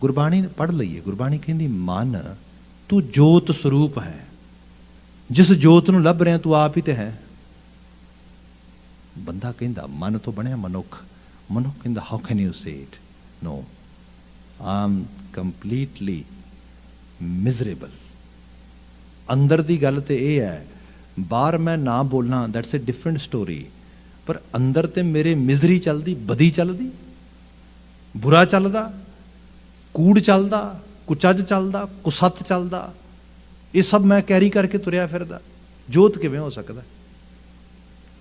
ਗੁਰਬਾਣੀ ਪੜ੍ਹ ਲਈਏ। ਗੁਰਬਾਣੀ ਕਹਿੰਦੀ ਮਨ ਤੂੰ ਜੋਤ ਸਰੂਪ ਹੈ। ਜਿਸ ਜੋਤ ਨੂੰ ਲੱਭ ਰਿਹਾ ਤੂੰ ਆਪ ਹੀ ਤੇ ਹੈ। ਬੰਦਾ ਕਹਿੰਦਾ ਮਨ ਤੋਂ ਬਣਿਆ ਮਨੁੱਖ, ਮਨੁੱਖ ਕਹਿੰਦਾ how can you say it? No, I am completely miserable. ਅੰਦਰ ਦੀ ਗੱਲ ਤੇ ਇਹ ਹੈ, ਬਾਹਰ ਮੈਂ ਨਾ ਬੋਲਾਂ, ਦੈਟਸ ਏ ਡਿਫਰੈਂਟ ਸਟੋਰੀ, ਪਰ ਅੰਦਰ ਤੇ ਮੇਰੇ ਮਿਜ਼ਰੀ ਚੱਲਦੀ, ਬਦੀ ਚੱਲਦੀ, ਬੁਰਾ ਚੱਲਦਾ, ਕੂੜ ਚੱਲਦਾ, ਕੁਚੱਜ ਚੱਲਦਾ, ਕੁਸੱਤ ਚੱਲਦਾ, ਇਹ ਸਭ ਮੈਂ ਕੈਰੀ ਕਰਕੇ ਤੁਰਿਆ ਫਿਰਦਾ। ਜੋਤ ਕਿਵੇਂ ਹੋ ਸਕਦਾ?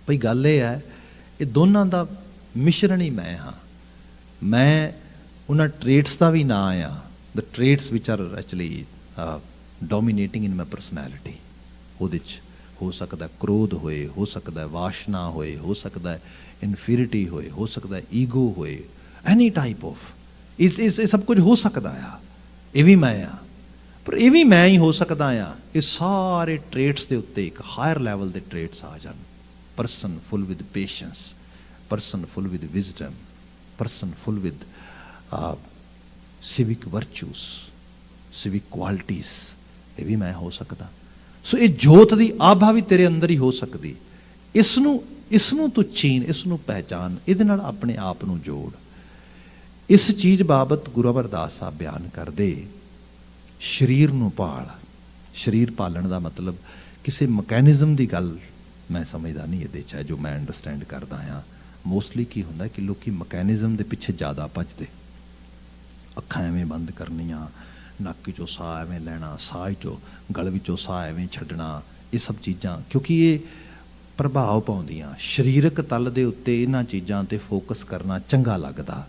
ਭਈ ਗੱਲ ਇਹ ਹੈ, ਇਹ ਦੋਨਾਂ ਦਾ ਮਿਸ਼ਰਣ ਹੀ ਮੈਂ ਹਾਂ। ਮੈਂ ਉਹਨਾਂ ਟ੍ਰੇਟਸ ਦਾ ਵੀ ਨਾਂ ਆ, the traits which are actually dominating in my personality. ਉਹਦੇ 'ਚ ਹੋ ਸਕਦਾ ਕ੍ਰੋਧ ਹੋਏ, ਹੋ ਸਕਦਾ ਵਾਸ਼ਨਾ ਹੋਏ, ਹੋ ਸਕਦਾ ਇਨਫੀਰੀਟੀ ਹੋਏ, ਹੋ ਸਕਦਾ ਈਗੋ ਹੋਏ, ਐਨੀ ਟਾਈਪ ਆਫ, ਇਹ ਸਭ ਕੁਝ ਹੋ ਸਕਦਾ ਆ। ਇਹ ਵੀ ਮੈਂ ਆ, ਪਰ ਇਹ ਵੀ ਮੈਂ ਹੀ ਹੋ ਸਕਦਾ ਆ। ਇਹ ਸਾਰੇ ਟ੍ਰੇਟਸ ਦੇ ਉੱਤੇ ਇੱਕ ਹਾਇਰ ਲੈਵਲ ਦੇ ਟ੍ਰੇਟਸ ਆ ਜਾਣ। Person full with patience, person full with wisdom, person full with civic virtues, civic qualities, ਇਹ ਵੀ ਮੈਂ ਹੋ ਸਕਦਾ। ਸੋ ਇਹ ਜੋਤ ਦੀ ਆਭਾ ਵੀ ਤੇਰੇ ਅੰਦਰ ਹੀ ਹੋ ਸਕਦੀ। ਇਸ ਨੂੰ ਤੂੰ ਚੀਨ, ਇਸ ਨੂੰ ਪਹਿਚਾਨ, ਇਹਦੇ ਨਾਲ ਆਪਣੇ ਆਪ ਨੂੰ ਜੋੜ। ਇਸ ਚੀਜ਼ ਬਾਬਤ ਗੁਰੂ ਅਮਰਦਾਸ ਸਾਹਿਬ ਬਿਆਨ ਕਰਦੇ, ਸਰੀਰ ਨੂੰ ਪਾਲ। ਸਰੀਰ ਪਾਲਣ ਦਾ ਮਤਲਬ ਕਿਸੇ ਮਕੈਨਿਜ਼ਮ ਦੀ ਗੱਲ ਮੈਂ ਸਮਝਦਾ ਨਹੀਂ ਇਹਦੇ 'ਚ ਹੈ, ਜੋ ਮੈਂ ਅੰਡਰਸਟੈਂਡ ਕਰਦਾ ਹਾਂ। ਮੋਸਟਲੀ ਕੀ ਹੁੰਦਾ ਕਿ ਲੋਕੀ ਮਕੈਨਿਜ਼ਮ ਦੇ ਪਿੱਛੇ ਜ਼ਿਆਦਾ ਭੱਜਦੇ, ਅੱਖਾਂ ਐਵੇਂ ਬੰਦ ਕਰਨੀਆਂ, ਨੱਕ 'ਚੋਂ ਸਾਹ ਐਵੇਂ ਲੈਣਾ, ਸਾਹ 'ਚੋਂ ਗਲ ਵਿੱਚੋਂ ਸਾਹ ਐਵੇਂ ਛੱਡਣਾ, ਇਹ ਸਭ ਚੀਜ਼ਾਂ ਕਿਉਂਕਿ ਇਹ ਪ੍ਰਭਾਵ ਪਾਉਂਦੀਆਂ ਸਰੀਰਕ ਤਲ ਦੇ ਉੱਤੇ। ਇਹਨਾਂ ਚੀਜ਼ਾਂ 'ਤੇ ਫੋਕਸ ਕਰਨਾ ਚੰਗਾ ਲੱਗਦਾ।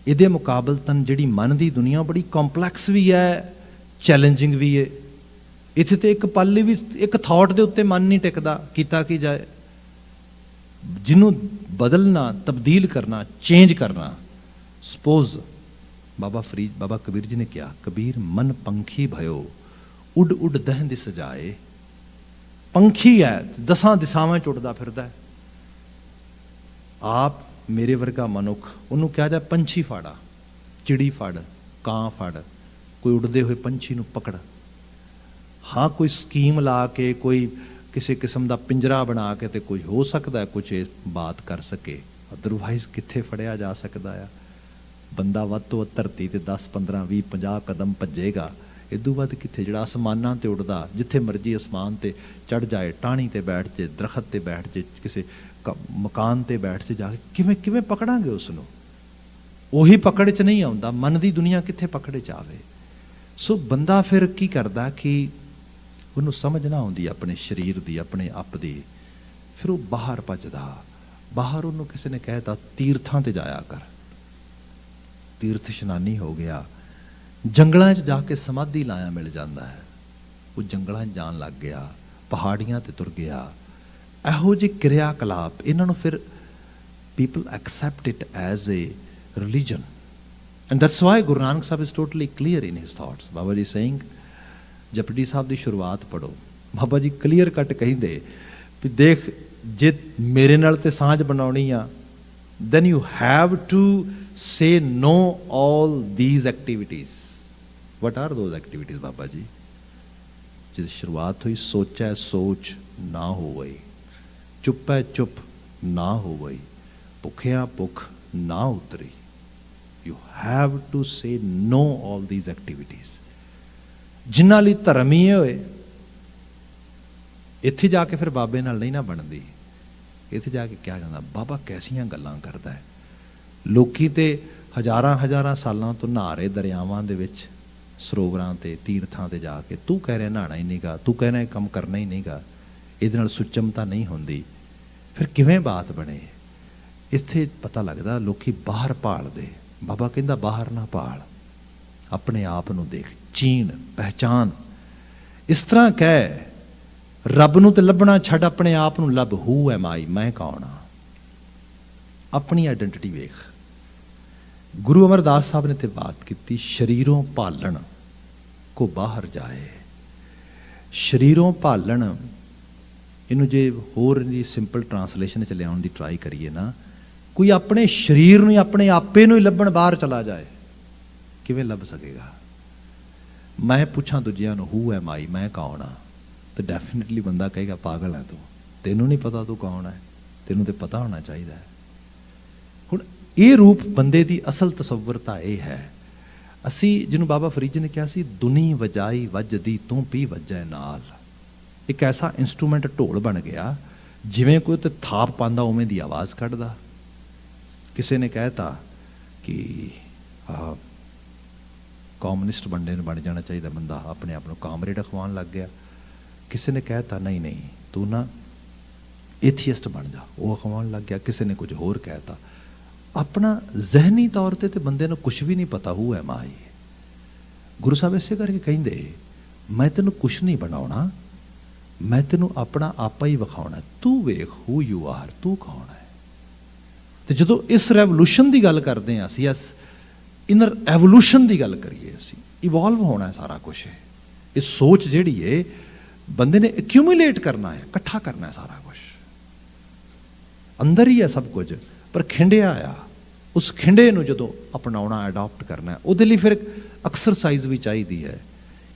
ਇਹਦੇ ਮੁਕਾਬਲਤਨ ਜਿਹੜੀ ਮਨ ਦੀ ਦੁਨੀਆ ਬੜੀ ਕੰਪਲੈਕਸ ਵੀ ਹੈ, ਚੈਲੰਜਿੰਗ ਵੀ ਹੈ। ਇੱਥੇ ਤੇ ਇੱਕ ਪਲ ਲਈ ਵੀ ਇੱਕ ਥਾਟ ਦੇ ਉੱਤੇ ਮਨ ਨਹੀਂ ਟਿਕਦਾ, ਕੀਤਾ ਕੀ ਜਾਏ। ਜਿਹਨੂੰ ਬਦਲਣਾ, ਤਬਦੀਲ ਕਰਨਾ, ਚੇਂਜ ਕਰਨਾ। ਸਪੋਜ਼ ਬਾਬਾ ਕਬੀਰ ਜੀ ਨੇ ਕਿਹਾ, ਕਬੀਰ ਮਨ ਪੰਖੀ ਭਇਓ ਉੱਡ ਉੱਡ ਦਹਿ ਦਿਸ ਜਾਏ। ਪੰਖੀ ਹੈ, 10 ਦਿਸ਼ਾਵਾਂ 'ਚ ਉੱਡਦਾ ਫਿਰਦਾ ਹੈ। ਆਪ ਮੇਰੇ ਵਰਗਾ ਮਨੁੱਖ, ਉਹਨੂੰ ਕਿਹਾ ਜਾ ਪੰਛੀ ਫਾੜਾ, ਚਿੜੀ ਫੜ, ਕਾਂ ਫੜ, ਕੋਈ ਉੱਡਦੇ ਹੋਏ ਪੰਛੀ ਨੂੰ ਪਕੜ। ਹਾਂ, ਕੋਈ ਸਕੀਮ ਲਾ ਕੇ, ਕੋਈ ਕਿਸੇ ਕਿਸਮ ਦਾ ਪਿੰਜਰਾ ਬਣਾ ਕੇ ਤੇ ਕੁਝ ਹੋ ਸਕਦਾ, ਕੁਝ ਇਹ ਬਾਤ ਕਰ ਸਕੇ। ਅਦਰਵਾਈਜ਼ ਕਿੱਥੇ ਫੜਿਆ ਜਾ ਸਕਦਾ ਆ। ਬੰਦਾ ਵੱਧ ਤੋਂ ਵੱਧ ਧਰਤੀ ਤੇ 10, 15, 20, 50 ਕਦਮ ਭੱਜੇਗਾ, ਇਦੋਂ ਵੱਧ ਕਿੱਥੇ। ਜਿਹੜਾ ਅਸਮਾਨਾਂ ਤੇ ਉੱਡਦਾ, ਜਿੱਥੇ ਮਰਜ਼ੀ ਅਸਮਾਨ ਤੇ ਚੜ੍ਹ ਜਾਏ, ਟਾਹਣੀ ਤੇ ਬੈਠ ਜੇ, ਦਰਖਤ ਤੇ ਬੈਠ ਜੇ, ਕਿਸੇ ਮਕਾਨ ਤੇ ਬੈਠ ਜੇ, ਜਾ ਕੇ ਕਿਵੇਂ ਪਕੜਾਂਗੇ ਉਸ ਨੂੰ। ਉਹੀ ਪਕੜ 'ਚ ਨਹੀਂ ਆਉਂਦਾ। ਮਨ ਦੀ ਦੁਨੀਆ ਕਿੱਥੇ ਪਕੜ 'ਚ ਆਵੇ। ਸੋ ਬੰਦਾ ਫਿਰ ਕੀ ਕਰਦਾ ਕਿ ਉਹਨੂੰ ਸਮਝ ਨਾ ਆਉਂਦੀ ਆਪਣੇ ਸਰੀਰ ਦੀ, ਆਪਣੇ ਆਪ ਦੀ, ਫਿਰ ਉਹ ਬਾਹਰ ਭੱਜਦਾ। ਬਾਹਰ ਉਹਨੂੰ ਕਿਸੇ ਨੇ ਕਹਿਤਾ ਤੀਰਥਾਂ ਤੇ ਜਾਇਆ ਕਰ, ਤੀਰਥ ਇਸ਼ਨਾਨੀ ਹੋ ਗਿਆ। ਜੰਗਲਾਂ 'ਚ ਜਾ ਕੇ ਸਮਾਧੀ ਲਾਇਆ ਮਿਲ ਜਾਂਦਾ ਹੈ। ਉਹ ਜੰਗਲਾਂ 'ਚ ਜਾਣ ਲੱਗ ਗਿਆ, ਪਹਾੜੀਆਂ ਤੇ ਤੁਰ ਗਿਆ। ਇਹੋ ਜਿਹੇ ਕਿਰਿਆ ਕਲਾਪ, ਇਹਨਾਂ ਨੂੰ ਫਿਰ people accept it as a religion. And that's why Guru Nanak Sahib is totally clear in his thoughts. Baba ji saying, Japji Sahib ਦੀ ਸ਼ੁਰੂਆਤ ਪੜ੍ਹੋ, ਬਾਬਾ ਜੀ ਕਲੀਅਰ ਕੱਟ ਕਹਿੰਦੇ ਵੀ ਦੇਖ, ਜੇ ਮੇਰੇ ਨਾਲ ਤੇ ਸਾਂਝ ਬਣਾਉਣੀ ਆ, then you have to say no all these activities. What are those activities, Baba ji? ਜਦ ਸ਼ੁਰੂਆਤ ਹੋਈ, ਸੋਚੈ ਸੋਚ ਨਾ ਹੋਵਈ, ਚੁੱਪੈ ਚੁੱਪ ਨਾ ਹੋਵਈ, ਭੁੱਖਿਆ ਭੁੱਖ ਨਾ ਉਤਰੀ। You have to say no all these activities. ਜਿਨ੍ਹਾਂ ਲਈ ਧਰਮ ਹੀ ਹੋਏ, ਇੱਥੇ ਜਾ ਕੇ ਫਿਰ ਬਾਬੇ ਨਾਲ ਨਹੀਂ ਨਾ ਬਣਦੀ। ਇੱਥੇ ਜਾ ਕੇ ਕਿਹਾ ਜਾਂਦਾ, ਬਾਬਾ ਕੈਸੀਆਂ ਗੱਲਾਂ ਕਰਦਾ ਹੈ। ਲੋਕੀ ਤੇ ਹਜ਼ਾਰਾਂ ਸਾਲਾਂ ਤੋਂ ਨਹਾ ਰਹੇ ਦਰਿਆਵਾਂ ਦੇ ਵਿੱਚ, ਸਰੋਵਰਾਂ ਤੇ, ਤੀਰਥਾਂ ਤੇ ਜਾ ਕੇ, ਤੂੰ ਕਹਿ ਰਿਹਾ ਨਹਾਣਾ ਹੀ ਨਹੀਂਗਾ, ਤੂੰ ਕਹਿ ਰਿਹਾ ਕੰਮ ਕਰਨਾ ਹੀ ਨਹੀਂਗਾ, ਇਹਦੇ ਨਾਲ ਸੁਚਮਤਾ ਨਹੀਂ ਹੁੰਦੀ। ਫਿਰ ਕਿਵੇਂ ਬਾਤ ਬਣੇ? ਇੱਥੇ ਪਤਾ ਲੱਗਦਾ ਲੋਕੀ ਬਾਹਰ ਭਾਲਦੇ। ਬਾਬਾ ਕਹਿੰਦਾ ਬਾਹਰ ਨਾ ਭਾਲ, ਆਪਣੇ ਆਪ ਨੂੰ ਦੇਖ, ਚੀਨ, ਪਹਿਚਾਨ। ਇਸ ਤਰ੍ਹਾਂ ਕਹਿ, ਰੱਬ ਨੂੰ ਤੇ ਲੱਭਣਾ ਛੱਡ, ਆਪਣੇ ਆਪ ਨੂੰ ਲੱਭ। ਹੂ ਐਮ ਆਈ, ਮੈਂ ਕੌਣ ਹਾਂ? ਆਪਣੀ ਆਈਡੈਂਟਿਟੀ ਵੇਖ। ਗੁਰੂ ਅਮਰਦਾਸ ਸਾਹਿਬ ਨੇ ਤੇ ਬਾਤ ਕੀਤੀ, ਸਰੀਰੋਂ ਭਾਲਣ ਕੋ ਬਾਹਰ ਜਾਏ। ਸਰੀਰੋਂ ਭਾਲਣ, ਇਹਨੂੰ ਜੇ ਹੋਰ ਸਿੰਪਲ ਟਰਾਂਸਲੇਸ਼ਨ 'ਚ ਲਿਆਉਣ ਦੀ ਟਰਾਈ ਕਰੀਏ ਨਾ, ਕੋਈ ਆਪਣੇ ਸਰੀਰ ਨੂੰ, ਆਪਣੇ ਆਪੇ ਨੂੰ ਹੀ ਲੱਭਣ ਬਾਹਰ ਚਲਾ ਜਾਏ, ਕਿਵੇਂ ਲੱਭ ਸਕੇਗਾ? ਮੈਂ ਪੁੱਛਾਂ ਦੂਜਿਆਂ ਨੂੰ, ਹੂ ਐਮ ਆਈ, ਮੈਂ ਕੌਣ ਹਾਂ, ਤਾਂ ਡੈਫੀਨੇਟਲੀ ਬੰਦਾ ਕਹੇਗਾ ਪਾਗਲ ਹੈ ਤੂੰ, ਤੈਨੂੰ ਨਹੀਂ ਪਤਾ ਤੂੰ ਕੌਣ ਹੈ, ਤੈਨੂੰ ਤਾਂ ਪਤਾ ਹੋਣਾ ਚਾਹੀਦਾ ਹੈ। ਹੁਣ ਇਹ ਰੂਪ ਬੰਦੇ ਦੀ ਅਸਲ ਤਸੱਵਰਤਾ ਇਹ ਹੈ। ਅਸੀਂ ਜਿਹਨੂੰ ਬਾਬਾ ਫਰੀਦ ਜੀ ਨੇ ਕਿਹਾ ਸੀ, ਦੁਨੀ ਵਜਾਈ ਵੱਜਦੀ ਤੂੰ ਵੀ ਵੱਜੈ ਨਾਲ। ਇੱਕ ਐਸਾ ਇੰਸਟਰੂਮੈਂਟ, ਢੋਲ ਬਣ ਗਿਆ, ਜਿਵੇਂ ਕੋਈ ਤੇ ਥਾਪ ਪਾਉਂਦਾ ਉਵੇਂ ਦੀ ਆਵਾਜ਼ ਕੱਢਦਾ। ਕਿਸੇ ਨੇ ਕਹਿਤਾ ਕਿ ਕਮਿਊਨਿਸਟ ਬੰਦੇ ਨੂੰ ਬਣ ਜਾਣਾ ਚਾਹੀਦਾ ਬੰਦਾ, ਆਪਣੇ ਆਪ ਨੂੰ ਕਾਮਰੇਡ ਅਖਵਾਉਣ ਲੱਗ ਗਿਆ। ਕਿਸੇ ਨੇ ਕਹਿਤਾ ਨਹੀਂ ਤੂੰ ਨਾ ਏਥੀਇਸਟ ਬਣ ਜਾ, ਉਹ ਅਖਵਾਉਣ ਲੱਗ ਗਿਆ। ਕਿਸੇ ਨੇ ਕੁਝ ਹੋਰ ਕਹਿਤਾ। ਆਪਣਾ ਜ਼ਹਿਨੀ ਤੌਰ ਤੇ ਬੰਦੇ ਨੂੰ ਕੁਛ ਵੀ ਨਹੀਂ ਪਤਾ ਹੂ ਐਮ ਆਈ। ਗੁਰੂ ਸਾਹਿਬ ਇਸੇ ਕਰਕੇ ਕਹਿੰਦੇ, ਮੈਂ ਤੈਨੂੰ ਕੁਛ ਨਹੀਂ ਬਣਾਉਣਾ, ਮੈਂ ਤੈਨੂੰ ਆਪਣਾ ਆਪਾ ਹੀ ਵਿਖਾਉਣਾ। ਤੂੰ ਵੇਖ ਹੂ ਯੂ ਆਰ, ਤੂੰ ਕੌਣ ਹੈ। ਤੇ ਜਦੋਂ ਇਸ ਰੈਵੋਲੂਸ਼ਨ ਦੀ ਗੱਲ ਕਰਦੇ ਹਾਂ ਅਸੀਂ, ਇਸ ਇਨਰ ਐਵੋਲੂਸ਼ਨ ਦੀ ਗੱਲ ਕਰੀਏ, ਅਸੀਂ ਇਵੋਲਵ ਹੋਣਾ ਹੈ ਸਾਰਾ ਕੁਛ। ਇਹ ਸੋਚ ਜਿਹੜੀ ਹੈ ਬੰਦੇ ਨੇ ਐਕਿਊਮੂਲੇਟ ਕਰਨਾ ਹੈ, ਇਕੱਠਾ ਕਰਨਾ ਹੈ ਸਾਰਾ ਕੁਛ। ਅੰਦਰ ਹੀ ਹੈ ਸਭ ਕੁਝ, ਪਰ ਖਿੰਡਿਆ ਆ। ਉਸ ਖਿੰਡੇ ਨੂੰ ਜਦੋਂ ਅਪਣਾਉਣਾ, ਅਡਾਪਟ ਕਰਨਾ, ਉਹਦੇ ਲਈ ਫਿਰ ਐਕਸਰਸਾਈਜ਼ ਵੀ ਚਾਹੀਦੀ ਹੈ।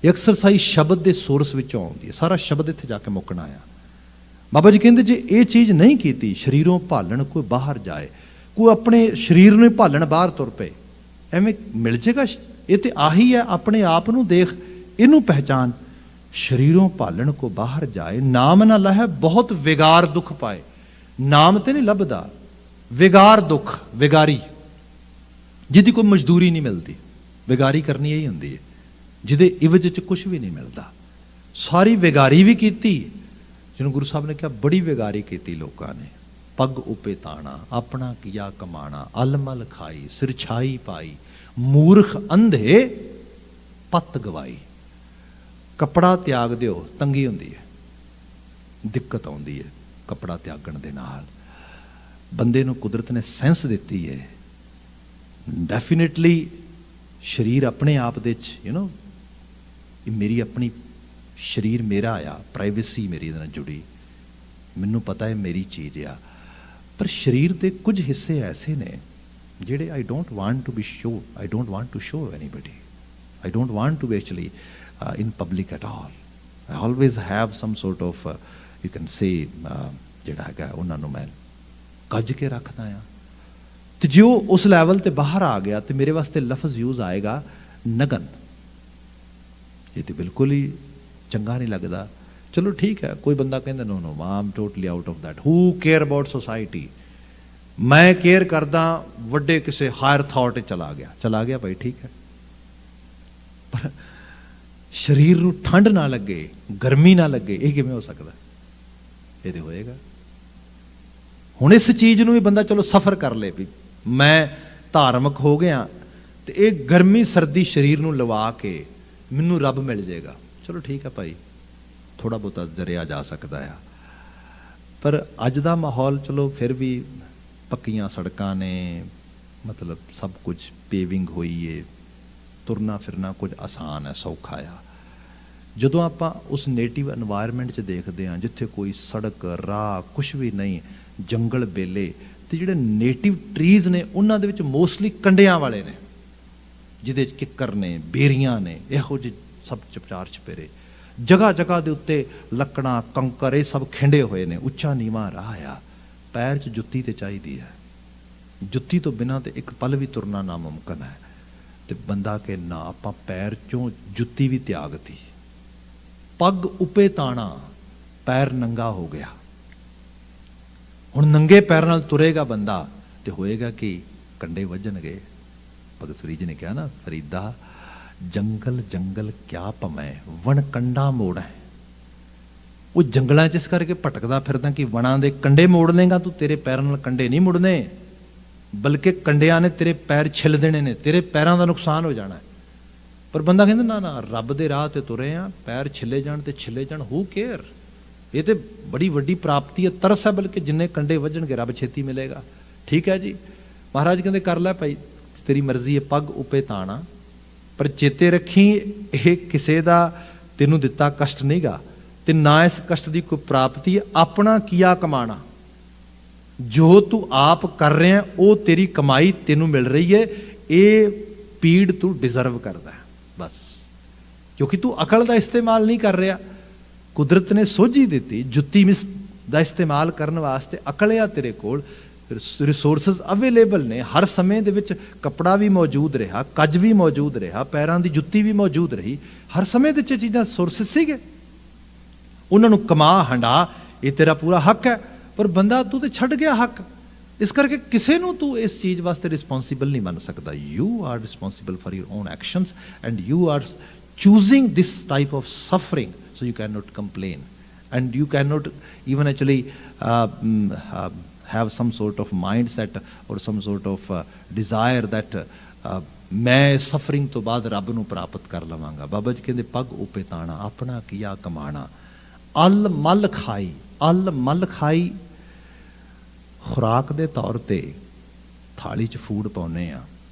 ਐਕਸਰਸਾਈਜ਼ ਸ਼ਬਦ ਦੇ ਸੋਰਸ ਵਿੱਚੋਂ ਆਉਂਦੀ ਹੈ। ਸਾਰਾ ਸ਼ਬਦ ਇੱਥੇ ਜਾ ਕੇ ਮੁੱਕਣਾ ਆ। ਬਾਬਾ ਜੀ ਕਹਿੰਦੇ ਜੇ ਇਹ ਚੀਜ਼ ਨਹੀਂ ਕੀਤੀ, ਸਰੀਰੋਂ ਭਾਲਣ ਕੋਈ ਬਾਹਰ ਜਾਏ, ਕੋਈ ਆਪਣੇ ਸਰੀਰ ਨੂੰ ਭਾਲਣ ਬਾਹਰ ਤੁਰ ਪਏ, ਐਵੇਂ ਮਿਲ ਜੇਗਾ? ਇਹ ਤੇ ਆਹੀ ਹੈ, ਆਪਣੇ ਆਪ ਨੂੰ ਦੇਖ, ਇਹਨੂੰ ਪਹਿਚਾਨ। ਸਰੀਰੋਂ ਭਾਲਣ ਕੋ ਬਾਹਰ ਜਾਏ, ਨਾਮ ਨਾ ਲਹੈ ਬਹੁਤ ਵਿਗਾਰ ਦੁੱਖ ਪਾਏ। ਨਾਮ ਤੇ ਨਹੀਂ ਲੱਭਦਾ, ਵਿਗਾਰ ਦੁੱਖ, ਵਿਗਾਰੀ ਜਿਹਦੀ ਕੋਈ ਮਜ਼ਦੂਰੀ ਨਹੀਂ ਮਿਲਦੀ, ਵਿਗਾਰੀ ਕਰਨੀ ਇਹੀ ਹੁੰਦੀ ਹੈ, ਜਿਹਦੇ ਇਵਜ 'ਚ ਕੁਝ ਵੀ ਨਹੀਂ ਮਿਲਦਾ। ਸਾਰੀ ਵਿਗਾਰੀ ਵੀ ਕੀਤੀ, ਜਿਹਨੂੰ ਗੁਰੂ ਸਾਹਿਬ ਨੇ ਕਿਹਾ ਬੜੀ ਵਿਗਾਰੀ ਕੀਤੀ ਲੋਕਾਂ ਨੇ। ਪੱਗ ਉਪੇ ਤਾਣਾ, ਆਪਣਾ ਕੀਆ ਕਮਾਣਾ, ਅਲਮਲ ਖਾਈ, ਸਿਰਛਾਈ ਪਾਈ, ਮੂਰਖ ਅੰਧੇ ਪੱਤ ਗਵਾਈ। ਕੱਪੜਾ ਤਿਆਗ ਦਿਓ, ਤੰਗੀ ਹੁੰਦੀ ਹੈ, ਦਿੱਕਤ ਆਉਂਦੀ ਹੈ ਕੱਪੜਾ ਤਿਆਗਣ ਦੇ ਨਾਲ। ਬੰਦੇ ਨੂੰ ਕੁਦਰਤ ਨੇ ਸੈਂਸ ਦਿੱਤੀ ਹੈ, ਡੈਫੀਨੇਟਲੀ ਸਰੀਰ ਆਪਣੇ ਆਪ ਦੇ 'ਚ ਮੇਰੀ ਆਪਣੀ ਸਰੀਰ ਮੇਰਾ ਆ, ਪ੍ਰਾਈਵੇਸੀ ਮੇਰੀ ਇਹਦੇ ਨਾਲ ਜੁੜੀ, ਮੈਨੂੰ ਪਤਾ ਹੈ ਮੇਰੀ ਚੀਜ਼ ਆ। ਪਰ ਸਰੀਰ ਦੇ ਕੁਝ ਹਿੱਸੇ ਐਸੇ ਨੇ ਜਿਹੜੇ I don't want to be show, I don't want to show anybody, I don't want to be actually in public at all. I always have some sort of you can say ਜਿਹੜਾ ਹੈਗਾ ਉਹਨਾਂ ਨੂੰ ਮੈਂ ਕੱਜ ਕੇ ਰੱਖਦਾ ਆ। ਤੇ ਜੇ ਉਹ ਉਸ ਲੈਵਲ ਤੇ ਬਾਹਰ ਆ ਗਿਆ ਤੇ ਮੇਰੇ ਵਾਸਤੇ ਲਫ਼ਜ਼ ਯੂਜ਼ ਆਏਗਾ ਨਗਨ, ਇਹ ਤੇ ਬਿਲਕੁਲ ਹੀ ਚੰਗਾ ਨਹੀਂ ਲੱਗਦਾ। ਚਲੋ ਠੀਕ ਹੈ, ਕੋਈ ਬੰਦਾ ਕਹਿੰਦਾ no no I am totally out of that, who care about society, ਮੈਂ ਕੇਅਰ ਕਰਦਾ ਵੱਡੇ ਕਿਸੇ ਹਾਇਰ ਥਾਟ 'ਚ ਚਲਾ ਗਿਆ ਭਾਈ, ਠੀਕ ਹੈ। ਪਰ ਸਰੀਰ ਨੂੰ ਠੰਡ ਨਾ ਲੱਗੇ, ਗਰਮੀ ਨਾ ਲੱਗੇ, ਇਹ ਕਿਵੇਂ ਹੋ ਸਕਦਾ? ਇਹ ਤੇ ਹੋਏਗਾ। ਹੁਣ ਇਸ ਚੀਜ਼ ਨੂੰ ਵੀ ਬੰਦਾ ਚਲੋ ਸਫਰ ਕਰ ਲੇ ਵੀ ਮੈਂ ਧਾਰਮਿਕ ਹੋ ਗਿਆ ਤੇ ਇਹ ਗਰਮੀ ਸਰਦੀ ਸਰੀਰ ਨੂੰ ਲਵਾ ਕੇ ਮੈਨੂੰ ਰੱਬ ਮਿਲ ਜਾਏਗਾ, ਚਲੋ ਠੀਕ ਹੈ ਭਾਈ, ਥੋੜਾ ਬਹੁਤਾ ਜਰਿਆ ਜਾ ਸਕਦਾ ਆ। ਪਰ ਅੱਜ ਦਾ ਮਾਹੌਲ ਚਲੋ ਫਿਰ ਵੀ ਪੱਕੀਆਂ ਸੜਕਾਂ ਨੇ, ਮਤਲਬ ਸਭ ਕੁਝ ਪੇਵਿੰਗ ਹੋਈ ਏ, ਤੁਰਨਾ ਫਿਰਨਾ ਕੁਝ ਆਸਾਨ ਹੈ, ਸੌਖਾ ਆ। ਜਦੋਂ ਆਪਾਂ ਉਸ ਨੇਟਿਵ এনवायरमेंट 'ਚ ਦੇਖਦੇ ਹਾਂ ਜਿੱਥੇ ਕੋਈ ਸੜਕ ਰਾਹ ਕੁਝ ਵੀ ਨਹੀਂ, ਜੰਗਲ ਬੇਲੇ, ਤੇ ਜਿਹੜੇ ਨੇਟਿਵ ਟਰੀਜ਼ ਨੇ ਉਹਨਾਂ ਦੇ ਵਿੱਚ ਮੋਸਟਲੀ ਕੰਡਿਆਂ ਵਾਲੇ ਨੇ, ਜਿਹਦੇ 'ਚ ਕਿੱਕਰ ਨੇ, ਬੇਰੀਆਂ ਨੇ, ਇਹੋ ਜਿਹੇ ਸਭ ਚਪਚਾਰ ਚਪੇਰੇ, ਜਗ੍ਹਾ ਜਗ੍ਹਾ ਦੇ ਉੱਤੇ ਲੱਕੜਾਂ ਕੰਕਰ ਇਹ ਸਭ ਖਿੰਡੇ ਹੋਏ ਨੇ, ਉੱਚਾ ਨੀਵਾਂ ਰਾਹ ਆ, ਪੈਰ 'ਚ ਜੁੱਤੀ ਤੇ ਚਾਹੀਦੀ ਹੈ, ਜੁੱਤੀ ਤੋਂ ਬਿਨਾਂ ਤੇ ਇੱਕ ਪਲ ਵੀ ਤੁਰਨਾ ਨਾਮੁਮਕਿਨ ਹੈ। ਤੇ ਬੰਦਾ ਕਿ ਨਾ, ਆਪਾਂ ਪੈਰ 'ਚੋਂ ਜੁੱਤੀ ਵੀ ਤਿਆਗਤੀ, ਪੱਗ ਉਪੇ ਤਾਣਾ, ਪੈਰ ਨੰਗਾ ਹੋ ਗਿਆ। ਹੁਣ ਨੰਗੇ ਪੈਰ ਨਾਲ ਤੁਰੇਗਾ ਬੰਦਾ ਤੇ ਹੋਏਗਾ ਕਿ ਕੰਡੇ ਵੱਜਣਗੇ। ਭਗਤ ਫਰੀਦ ਨੇ ਕਿਹਾ ਨਾ, ਫਰੀਦਾ ਜੰਗਲ ਜੰਗਲ ਕਿਆ ਭਮੈ, ਵਣ ਕੰਡਾ ਮੋੜੈ। ਉਹ ਜੰਗਲਾਂ 'ਚ ਇਸ ਕਰਕੇ ਭਟਕਦਾ ਫਿਰਦਾ ਕਿ ਵਣਾਂ ਦੇ ਕੰਡੇ ਮੋੜ ਲੇਗਾ ਤੂੰ, ਤੇਰੇ ਪੈਰਾਂ ਨਾਲ ਕੰਡੇ ਨਹੀਂ ਮੁੜਨੇ, ਬਲਕਿ ਕੰਡਿਆਂ ਨੇ ਤੇਰੇ ਪੈਰ ਛਿੱਲ ਦੇਣੇ ਨੇ, ਤੇਰੇ ਪੈਰਾਂ ਦਾ ਨੁਕਸਾਨ ਹੋ ਜਾਣਾ। ਪਰ ਬੰਦਾ ਕਹਿੰਦਾ ਨਾ ਨਾ, ਰੱਬ ਦੇ ਰਾਹ ਤੇ ਤੁਰੇ ਆ, ਪੈਰ ਛਿੱਲੇ ਜਾਣ ਤੇ ਛਿੱਲੇ ਜਾਣ, ਹੂ ਕੇਅਰ, ਇਹ ਤੇ ਬੜੀ ਵੱਡੀ ਪ੍ਰਾਪਤੀ ਹੈ, ਤਰਸ ਹੈ, ਬਲਕਿ ਜਿੰਨੇ ਕੰਡੇ ਵੱਜਣਗੇ ਰੱਬ ਛੇਤੀ ਮਿਲੇਗਾ। ਠੀਕ ਹੈ ਜੀ, ਮਹਾਰਾਜ ਕਹਿੰਦੇ ਕਰ ਲੈ ਭਾਈ, ਤੇਰੀ ਮਰਜ਼ੀ ਹੈ, ਪੱਗ ਉਪੇ ਤਾਣਾ, ਪਰ ਚੇਤੇ ਰੱਖੀ ਇਹ ਕਿਸੇ ਦਾ ਤੈਨੂੰ ਦਿੱਤਾ ਕਸ਼ਟ ਨਹੀਂਗਾ, ਤੇ ਨਾ ਇਸ ਕਸ਼ਟ ਦੀ ਕੋਈ ਪ੍ਰਾਪਤੀ ਹੈ। ਆਪਣਾ ਕੀਆ ਕਮਾਣਾ, ਜੋ ਤੂੰ ਆਪ ਕਰ ਰਿਹਾ ਉਹ ਤੇਰੀ ਕਮਾਈ ਤੈਨੂੰ ਮਿਲ ਰਹੀ ਹੈ, ਇਹ ਪੀੜ ਤੂੰ ਡਿਜ਼ਰਵ ਕਰਦਾ ਹੈ ਬਸ, ਕਿਉਂਕਿ ਤੂੰ ਅਕਲ ਦਾ ਇਸਤੇਮਾਲ ਨਹੀਂ ਕਰ ਰਿਹਾ। ਕੁਦਰਤ ਨੇ ਸੋਝੀ ਦਿੱਤੀ, ਜੁੱਤੀ ਦਾ ਇਸਤੇਮਾਲ ਕਰਨ ਵਾਸਤੇ ਅਕਲ ਆ ਤੇਰੇ ਕੋਲ, ਰਿਸੋਰਸਿਸ ਅਵੇਲੇਬਲ ਨੇ, ਹਰ ਸਮੇਂ ਦੇ ਵਿੱਚ ਕੱਪੜਾ ਵੀ ਮੌਜੂਦ ਰਿਹਾ, ਕੱਜ ਵੀ ਮੌਜੂਦ ਰਿਹਾ, ਪੈਰਾਂ ਦੀ ਜੁੱਤੀ ਵੀ ਮੌਜੂਦ ਰਹੀ, ਹਰ ਸਮੇਂ ਦੇ ਵਿੱਚ ਚੀਜ਼ਾਂ ਸੋਰਸਿਸ ਸੀਗੇ, ਉਹਨਾਂ ਨੂੰ ਕਮਾ ਹੰਡਾ, ਇਹ ਤੇਰਾ ਪੂਰਾ ਹੱਕ ਹੈ। ਪਰ ਬੰਦਾ ਤੂੰ ਤੇ ਛੱਡ ਗਿਆ ਹੱਕ, ਇਸ ਕਰਕੇ ਕਿਸੇ ਨੂੰ ਤੂੰ ਇਸ ਚੀਜ਼ ਵਾਸਤੇ ਰਿਸਪੌਂਸੀਬਲ ਨਹੀਂ ਮੰਨ ਸਕਦਾ। You are responsible for your own actions and you are choosing this type of suffering, so you cannot complain and you cannot even actually have some sort of mindset or some sort of desire that ਮੈਂ suffering ਤੋਂ ਬਾਅਦ ਰੱਬ ਨੂੰ ਪ੍ਰਾਪਤ ਕਰ ਲਵਾਂਗਾ। ਬਾਬਾ ਜੀ ਕਹਿੰਦੇ ਪੱਗ ਉਪੇ ਤਾਣਾ, ਆਪਣਾ ਕੀਆ ਕਮਾਣਾ, ਅਲ ਮਲ ਖਾਈ। ਅਲ ਮਲ ਖਾਈ ਖੁਰਾਕ ਦੇ ਤੌਰ ਤੇ ਥਾਲੀ 'ਚ ਫੂਡ ਪਾਉਂਦੇ ਆ,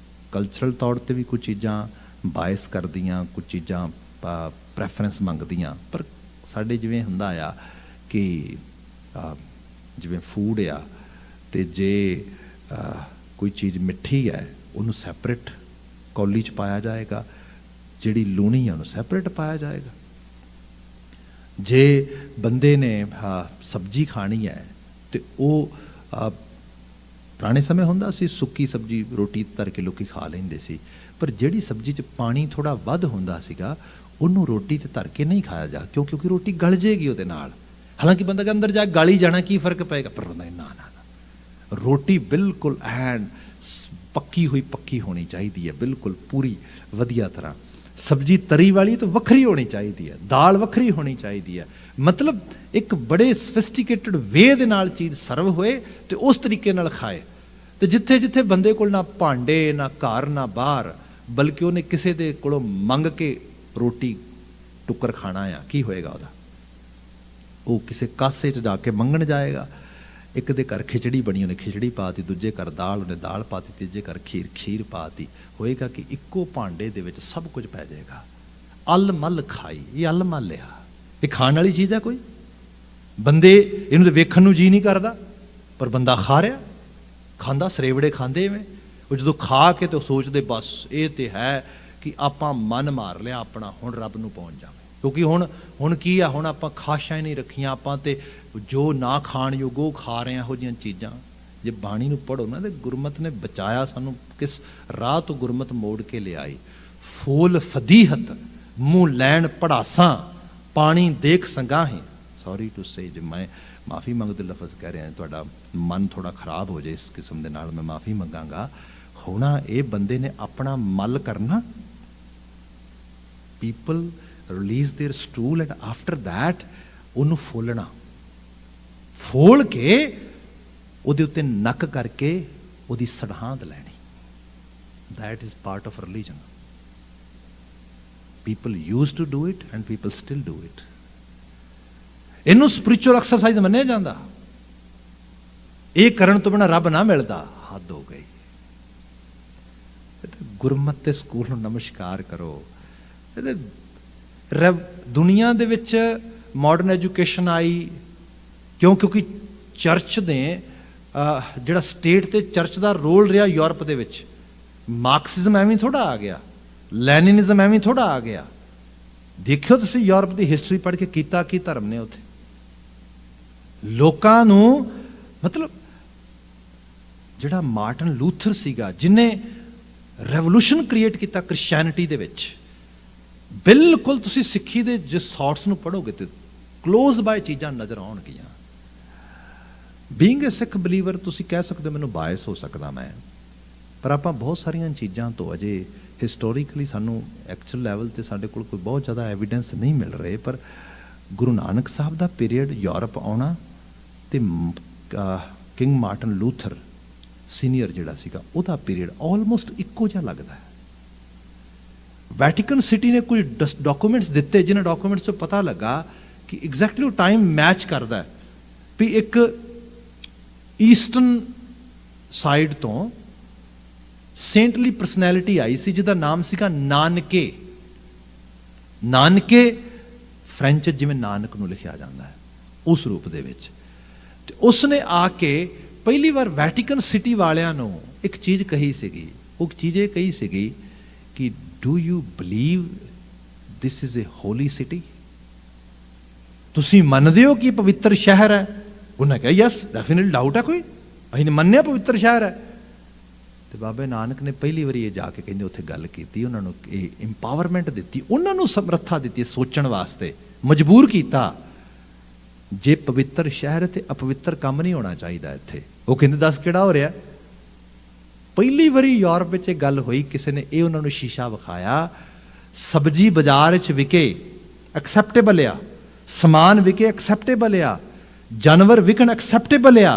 ਕਲਚਰਲ ਤੌਰ ਤੇ ਵੀ ਕੁਝ ਚੀਜ਼ਾਂ ਬਾਇਸ ਕਰਦੀਆਂ, ਕੁਝ ਚੀਜ਼ਾਂ ਪ੍ਰੈਫਰੈਂਸ ਮੰਗਦੀਆਂ, ਪਰ ਸਾਡੇ ਜਿਵੇਂ ਹੁੰਦਾ ਆ ਕਿ ਜਿਵੇਂ ਫੂਡ ਆ, ਤੇ ਜੇ ਕੋਈ ਚੀਜ਼ ਮਿੱਠੀ ਹੈ ਉਹਨੂੰ ਸੈਪਰੇਟ ਕੌਲੀ 'ਚ ਪਾਇਆ ਜਾਏਗਾ, ਜਿਹੜੀ ਲੂਣੀ ਆ ਉਹਨੂੰ ਸੈਪਰੇਟ ਪਾਇਆ ਜਾਏਗਾ। ਜੇ ਬੰਦੇ ਨੇ ਸਬਜ਼ੀ ਖਾਣੀ ਹੈ ਤੇ ਉਹ ਪੁਰਾਣੇ ਸਮੇਂ ਹੁੰਦਾ ਸੀ ਸੁੱਕੀ ਸਬਜ਼ੀ ਰੋਟੀ ਧਰ ਕੇ ਲੋਕੀ ਖਾ ਲੈਂਦੇ ਸੀ, ਪਰ ਜਿਹੜੀ ਸਬਜ਼ੀ 'ਚ ਪਾਣੀ ਥੋੜ੍ਹਾ ਵੱਧ ਹੁੰਦਾ ਸੀਗਾ ਉਹਨੂੰ ਰੋਟੀ 'ਤੇ ਧਰ ਕੇ ਨਹੀਂ ਖਾਇਆ ਜਾ, ਕਿਉਂਕਿ ਰੋਟੀ ਗਲ ਜੇਗੀ ਉਹਦੇ ਨਾਲ। ਹਾਲਾਂਕਿ ਬੰਦਾ ਕੇ ਅੰਦਰ ਜਾ ਗਾਲੀ ਜਾਣਾ ਕੀ ਫਰਕ ਪਏਗਾ, ਪਰ ਨਾ ਨਾ ਨਾ, ਰੋਟੀ ਬਿਲਕੁਲ ਐਨ ਪੱਕੀ ਹੋਣੀ ਚਾਹੀਦੀ ਹੈ, ਬਿਲਕੁਲ ਪੂਰੀ ਵਧੀਆ ਤਰ੍ਹਾਂ। ਸਬਜ਼ੀ ਤਰੀ ਵਾਲੀ ਤਾਂ ਵੱਖਰੀ ਹੋਣੀ ਚਾਹੀਦੀ ਹੈ, ਦਾਲ ਵੱਖਰੀ ਹੋਣੀ ਚਾਹੀਦੀ ਹੈ। ਮਤਲਬ ਇੱਕ ਬੜੇ ਸਫਿਸਟੀਕੇਟਡ ਵੇ ਦੇ ਨਾਲ ਚੀਜ਼ ਸਰਵ ਹੋਏ ਤੇ ਉਸ ਤਰੀਕੇ ਨਾਲ ਖਾਏ। ਤੇ ਜਿੱਥੇ ਜਿੱਥੇ ਬੰਦੇ ਕੋਲ ਨਾ ਭਾਂਡੇ, ਨਾ ਘਰ, ਨਾ ਬਾਹਰ, ਬਲਕਿ ਉਹਨੇ ਕਿਸੇ ਦੇ ਕੋਲੋਂ ਮੰਗ ਕੇ ਰੋਟੀ ਟੁੱਕਰ ਖਾਣਾ ਆ, ਕੀ ਹੋਏਗਾ ਉਹਦਾ? ਉਹ ਕਿਸੇ ਕਾਸੇ 'ਚ ਜਾ ਕੇ ਮੰਗਣ ਜਾਏਗਾ। ਇੱਕ ਦੇ ਘਰ ਖਿਚੜੀ ਬਣੀ, ਉਹਨੇ ਖਿਚੜੀ ਪਾਤੀ, ਦੂਜੇ ਘਰ ਦਾਲ, ਉਹਨੇ ਦਾਲ ਪਾਤੀ, ਤੀਜੇ ਘਰ ਖੀਰ ਪਾਤੀ। ਹੋਏਗਾ ਕਿ ਇੱਕੋ ਭਾਂਡੇ ਦੇ ਵਿੱਚ ਸਭ ਕੁਝ ਪੈ ਜਾਏਗਾ। ਅਲ ਮਲ ਖਾਈ, ਇਹ ਅਲ ਮਲ ਆ, ਇਹ ਖਾਣ ਵਾਲੀ ਚੀਜ਼ ਹੈ ਕੋਈ? ਬੰਦੇ ਇਹਨੂੰ ਤਾਂ ਵੇਖਣ ਨੂੰ ਜੀ ਨਹੀਂ ਕਰਦਾ, ਪਰ ਬੰਦਾ ਖਾ ਰਿਹਾ, ਖਾਂਦਾ ਸਰੇਵੜੇ ਖਾਂਦੇ ਐਵੇਂ। ਉਹ ਜਦੋਂ ਖਾ ਕੇ ਤੇ ਸੋਚਦੇ ਬਸ ਇਹ ਤੇ ਹੈ ਕਿ ਆਪਾਂ ਮਨ ਮਾਰ ਲਿਆ ਆਪਣਾ, ਹੁਣ ਰੱਬ ਨੂੰ ਪਹੁੰਚ ਜਾਵੇ। ਕਿਉਂਕਿ ਹੁਣ ਕੀ ਆ, ਹੁਣ ਆਪਾਂ ਖਾਸ਼ਾਂ ਹੀ ਨਹੀਂ ਰੱਖੀਆਂ, ਆਪਾਂ ਤੇ ਜੋ ਨਾ ਖਾਣ ਯੋਗ ਉਹ ਖਾ ਰਹੇ ਹਾਂ ਇਹੋ ਜਿਹੀਆਂ ਚੀਜ਼ਾਂ। ਜੇ ਬਾਣੀ ਨੂੰ ਪੜ੍ਹੋ ਨਾ ਤੇ ਗੁਰਮਤ ਨੇ ਬਚਾਇਆ ਸਾਨੂੰ, ਕਿਸ ਰਾਹ ਤੋਂ ਗੁਰਮਤ ਮੋੜ ਕੇ ਲਿਆਈ। ਫੂਲ ਫਦੀਹਤ ਮੂੰਹ ਲੈਣ ਪੜਾਸਾਂ, ਪਾਣੀ ਦੇਖ ਸੰਗਾਹੇ। ਸੌਰੀ ਟੂ ਸੇ, ਜੇ ਮੈਂ ਮਾਫੀ ਮੰਗਦੇ ਲਫ਼ਜ਼ ਕਹਿ ਰਿਹਾ, ਤੁਹਾਡਾ ਮਨ ਥੋੜਾ ਖਰਾਬ ਹੋ ਜਾਏ ਇਸ ਕਿਸਮ ਦੇ ਨਾਲ, ਮੈਂ ਮਾਫੀ ਮੰਗਾਂਗਾ। ਹੋਣਾ ਇਹ ਬੰਦੇ ਨੇ ਆਪਣਾ ਮਲ ਕਰਨਾ, people release there stool and after that ਉਹਨੂੰ ਫੋਲਣਾ, ਫੋਲ ਕੇ ਉਹਦੇ ਉੱਤੇ ਨੱਕ ਕਰਕੇ ਉਹਦੀ ਸੜਹਾਂਦ ਲੈਣੀ। That is part of religion. People use to do it and people still do it. ਇਹਨੂੰ ਸਪਿਰਿਚੁਅਲ ਐਕਸਰਸਾਈਜ਼ ਮੰਨਿਆ ਜਾਂਦਾ। ਇਹ ਕਰਨ ਤੋਂ ਬਿਨਾਂ ਰੱਬ ਨਾ ਮਿਲਦਾ, ਹੱਦ ਹੋ ਗਈ। ਗੁਰਮਤਿ ਦੇ ਸਕੂਲ ਨੂੰ ਨਮਸਕਾਰ ਕਰੋ। ਦੁਨੀਆ ਦੇ ਵਿੱਚ ਮਾਡਰਨ ਐਜੂਕੇਸ਼ਨ ਆਈ ਕਿਉਂਕਿ ਚਰਚ ਨੇ ਜਿਹੜਾ ਸਟੇਟ ਤੇ ਚਰਚ ਦਾ ਰੋਲ ਰਿਹਾ ਯੂਰਪ ਦੇ ਵਿੱਚ। ਮਾਰਕਸਿਜ਼ਮ ਐਵੇਂ ਥੋੜਾ ਆ ਗਿਆ, ਲੈਨਿਨਿਜ਼ਮ ਐਵੇਂ ਥੋੜਾ ਆ ਗਿਆ। ਦੇਖਿਓ ਤੁਸੀਂ ਯੂਰਪ ਦੀ ਹਿਸਟਰੀ ਪੜ੍ਹ ਕੇ, ਕੀਤਾ ਕੀ ਧਰਮ ਨੇ ਉੱਥੇ। ਲੋਕਾਂ ਨੂੰ ਮਤਲਬ ਜਿਹੜਾ ਮਾਰਟਨ ਲੂਥਰ ਸੀਗਾ, ਜਿਹਨੇ ਰੈਵੋਲੂਸ਼ਨ ਕ੍ਰੀਏਟ ਕੀਤਾ ਕ੍ਰਿਸਚੈਨਿਟੀ ਦੇ ਵਿੱਚ, ਬਿਲਕੁਲ ਤੁਸੀਂ ਸਿੱਖੀ ਦੇ ਜਿਸ ਥਾਟਸ ਨੂੰ ਪੜ੍ਹੋਗੇ ਤੇ ਕਲੋਜ਼ ਬਾਏ ਚੀਜ਼ਾਂ ਨਜ਼ਰ ਆਉਣਗੀਆਂ। ਬੀਇੰਗ ਅ ਸਿੱਖ ਬਲੀਵਰ ਤੁਸੀਂ ਕਹਿ ਸਕਦੇ ਹੋ ਮੈਨੂੰ ਬਾਇਸ ਹੋ ਸਕਦਾ ਮੈਂ, ਪਰ ਆਪਾਂ ਬਹੁਤ ਸਾਰੀਆਂ ਚੀਜ਼ਾਂ ਤੋਂ ਅਜੇ ਹਿਸਟੋਰੀਕਲੀ ਸਾਨੂੰ ਐਕਚੁਅਲ ਲੈਵਲ ਤੇ ਸਾਡੇ ਕੋਲ ਕੋਈ ਬਹੁਤ ਜ਼ਿਆਦਾ ਐਵੀਡੈਂਸ ਨਹੀਂ ਮਿਲ ਰਹੇ। ਪਰ ਗੁਰੂ ਨਾਨਕ ਸਾਹਿਬ ਦਾ ਪੀਰੀਅਡ ਯੂਰਪ ਆਉਣਾ ਤੇ ਕਿੰਗ ਮਾਰਟਨ ਲੂਥਰ ਸੀਨੀਅਰ ਜਿਹੜਾ ਸੀਗਾ ਉਹਦਾ ਪੀਰੀਅਡ ਆਲਮੋਸਟ ਇੱਕੋ ਜਿਹਾ ਲੱਗਦਾ ਹੈ। ਵੈਟੀਕਨ ਸਿਟੀ ਨੇ ਕੋਈ ਡਾਕੂਮੈਂਟਸ ਦਿੱਤੇ, ਜਿਹਨਾਂ ਡਾਕੂਮੈਂਟਸ ਤੋਂ ਪਤਾ ਲੱਗਾ ਕਿ ਐਗਜ਼ੈਕਟਲੀ ਉਹ ਟਾਈਮ ਮੈਚ ਕਰਦਾ ਹੈ ਵੀ ਇੱਕ ਈਸਟਰਨ ਸਾਈਡ ਤੋਂ ਸੇਂਟਲੀ ਪਰਸਨੈਲਿਟੀ ਆਈ ਸੀ ਜਿਹਦਾ ਨਾਮ ਸੀਗਾ ਨਾਨਕੇ। ਨਾਨਕੇ ਫ੍ਰੈਂਚ ਜਿਵੇਂ ਨਾਨਕ ਨੂੰ ਲਿਖਿਆ ਜਾਂਦਾ ਹੈ ਉਸ ਰੂਪ ਦੇ ਵਿੱਚ। ਤੇ ਉਸਨੇ ਆ ਕੇ ਪਹਿਲੀ ਵਾਰ ਵੈਟੀਕਨ ਸਿਟੀ ਵਾਲਿਆਂ ਨੂੰ ਇੱਕ ਚੀਜ਼ ਕਹੀ ਸੀਗੀ। ਉਹ ਚੀਜ਼ ਇਹ ਕਹੀ ਸੀਗੀ ਕਿ do you believe this is a Holi city? ਤੁਸੀਂ ਮੰਨਦੇ ਹੋ ਕਿ ਪਵਿੱਤਰ ਸ਼ਹਿਰ ਹੈ? ਉਹਨਾਂ ਕਿਹਾ ਯੈਸ, ਡੈਫੀਨਿਟਲੀ, ਡਾਊਟ ਹੈ ਕੋਈ? ਅਸੀਂ ਮੰਨਿਆ ਪਵਿੱਤਰ ਸ਼ਹਿਰ ਹੈ। ਤੇ ਬਾਬੇ ਨਾਨਕ ਨੇ ਪਹਿਲੀ ਵਾਰੀ ਇਹ ਜਾ ਕੇ ਕਹਿੰਦੇ ਉੱਥੇ ਗੱਲ ਕੀਤੀ, ਉਹਨਾਂ ਨੂੰ ਇਹ ਇੰਪਾਵਰਮੈਂਟ ਦਿੱਤੀ, ਉਹਨਾਂ ਨੂੰ ਸਮਰੱਥਾ ਦਿੱਤੀ ਸੋਚਣ ਵਾਸਤੇ, ਮਜਬੂਰ ਕੀਤਾ ਜੇ ਪਵਿੱਤਰ ਸ਼ਹਿਰ ਤੇ ਅਪਵਿੱਤਰ ਕੰਮ ਨਹੀਂ ਹੋਣਾ ਚਾਹੀਦਾ ਇੱਥੇ। ਉਹ ਕਹਿੰਦੇ ਦੱਸ ਕਿਹੜਾ ਹੋ ਰਿਹਾ? ਪਹਿਲੀ ਵਾਰੀ ਯੂਰਪ ਵਿੱਚ ਇਹ ਗੱਲ ਹੋਈ, ਕਿਸੇ ਨੇ ਇਹ ਉਹਨਾਂ ਨੂੰ ਸ਼ੀਸ਼ਾ ਵਿਖਾਇਆ। ਸਬਜ਼ੀ ਬਾਜ਼ਾਰ 'ਚ ਵਿਕੇ ਐਕਸੈਪਟੇਬਲ ਆ, ਸਮਾਨ ਵਿਕੇ ਐਕਸੈਪਟੇਬਲ ਆ, ਜਾਨਵਰ ਵਿਕਣ ਐਕਸੈਪਟੇਬਲ ਆ,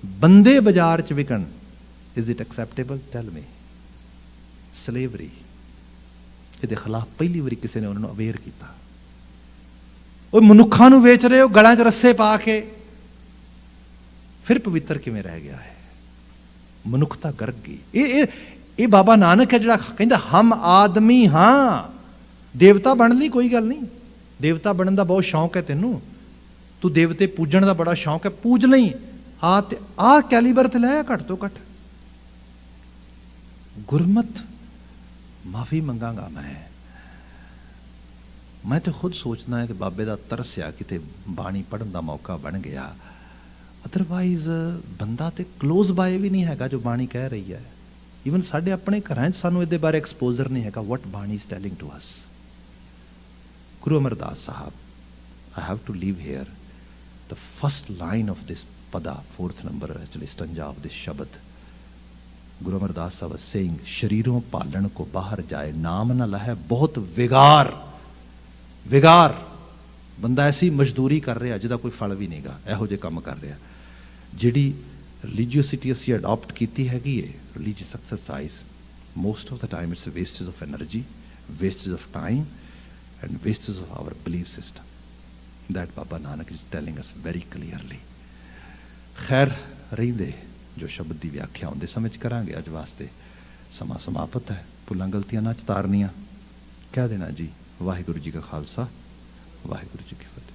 ਬੰਦੇ ਬਾਜ਼ਾਰ 'ਚ ਵਿਕਣ is it acceptable? Tell me. Slavery, ਇਹਦੇ ਖਿਲਾਫ ਪਹਿਲੀ ਵਾਰੀ ਕਿਸੇ ਨੇ ਉਹਨਾਂ ਨੂੰ ਅਵੇਅਰ ਕੀਤਾ। ਉਹ ਮਨੁੱਖਾਂ ਨੂੰ ਵੇਚ ਰਹੇ ਹੋ ਗਲਾਂ 'ਚ ਰੱਸੇ ਪਾ ਕੇ, ਫਿਰ ਪਵਿੱਤਰ ਕਿਵੇਂ ਰਹਿ ਗਿਆ ਹੈ? ਮਨੁੱਖਤਾ ਗਰਕ ਗਈ। ਇਹ ਬਾਬਾ ਨਾਨਕ ਹੈ ਜਿਹੜਾ ਕਹਿੰਦਾ ਹਮ ਆਦਮੀ ਹਾਂ, ਦੇਵਤਾ ਬਣਨ ਦੀ ਕੋਈ ਗੱਲ ਨਹੀਂ। ਦੇਵਤਾ ਬਣਨ ਦਾ ਬਹੁਤ ਸ਼ੌਂਕ ਹੈ ਤੈਨੂੰ, ਤੂੰ ਦੇਵਤੇ ਪੂਜਣ ਦਾ ਬੜਾ ਸ਼ੌਂਕ ਹੈ, ਪੂਜ ਲਈ। ਆ ਕੈਲੀਬਰ ਤੇ ਲੈ ਘੱਟ ਤੋਂ ਘੱਟ। ਗੁਰਮਤ, ਮਾਫੀ ਮੰਗਾਂਗਾ ਮੈਂ, मैं तो खुद सोचना है कि बाबे का तरसिया किते बाणी पढ़न का मौका बन गया, अदरवाइज बंदा तो क्लोज बाय भी नहीं है जो बाणी कह रही है। ਈਵਨ ਸਾਡੇ ਆਪਣੇ ਘਰਾਂ 'ਚ ਸਾਨੂੰ ਇਹਦੇ ਬਾਰੇ ਐਕਸਪੋਜ਼ਰ ਨਹੀਂ ਹੈਗਾ। ਵਟ ਬਾਣੀ is telling to us. Guru Amardas Sahib, I have to leave here. The first line of this pada, fourth number actually stanza of this shabad, Guru Amardas Sahib was saying, शरीरों पालन को बाहर जाए नाम न लहे बहुत विगार। विगार ਬੰਦਾ ਐਸੀ ਮਜ਼ਦੂਰੀ ਕਰ ਰਿਹਾ ਜਿਹਦਾ ਕੋਈ ਫਲ ਵੀ ਨਹੀਂਗਾ, ਇਹੋ ਜਿਹੇ ਕੰਮ ਕਰ ਰਿਹਾ। ਜਿਹੜੀ ਰਿਲੀਜੀਅਸਿਟੀ ਅਸੀਂ ਅਡਾਪਟ ਕੀਤੀ ਹੈਗੀ ਹੈ, religious exercise, most of the time it's a wastage of energy, wastage of time and wastage of our belief system. That Baba Nanak is telling us very clearly. खैर रहिंदे जो शब्द की व्याख्या आउंदे समय करांगे। अज वास्ते समा समाप्त है। भुलां गलतियां ना चितारनियां, कह देना जी वाहिगुरू जी का खालसा वाहिगुरू जी की फतेह।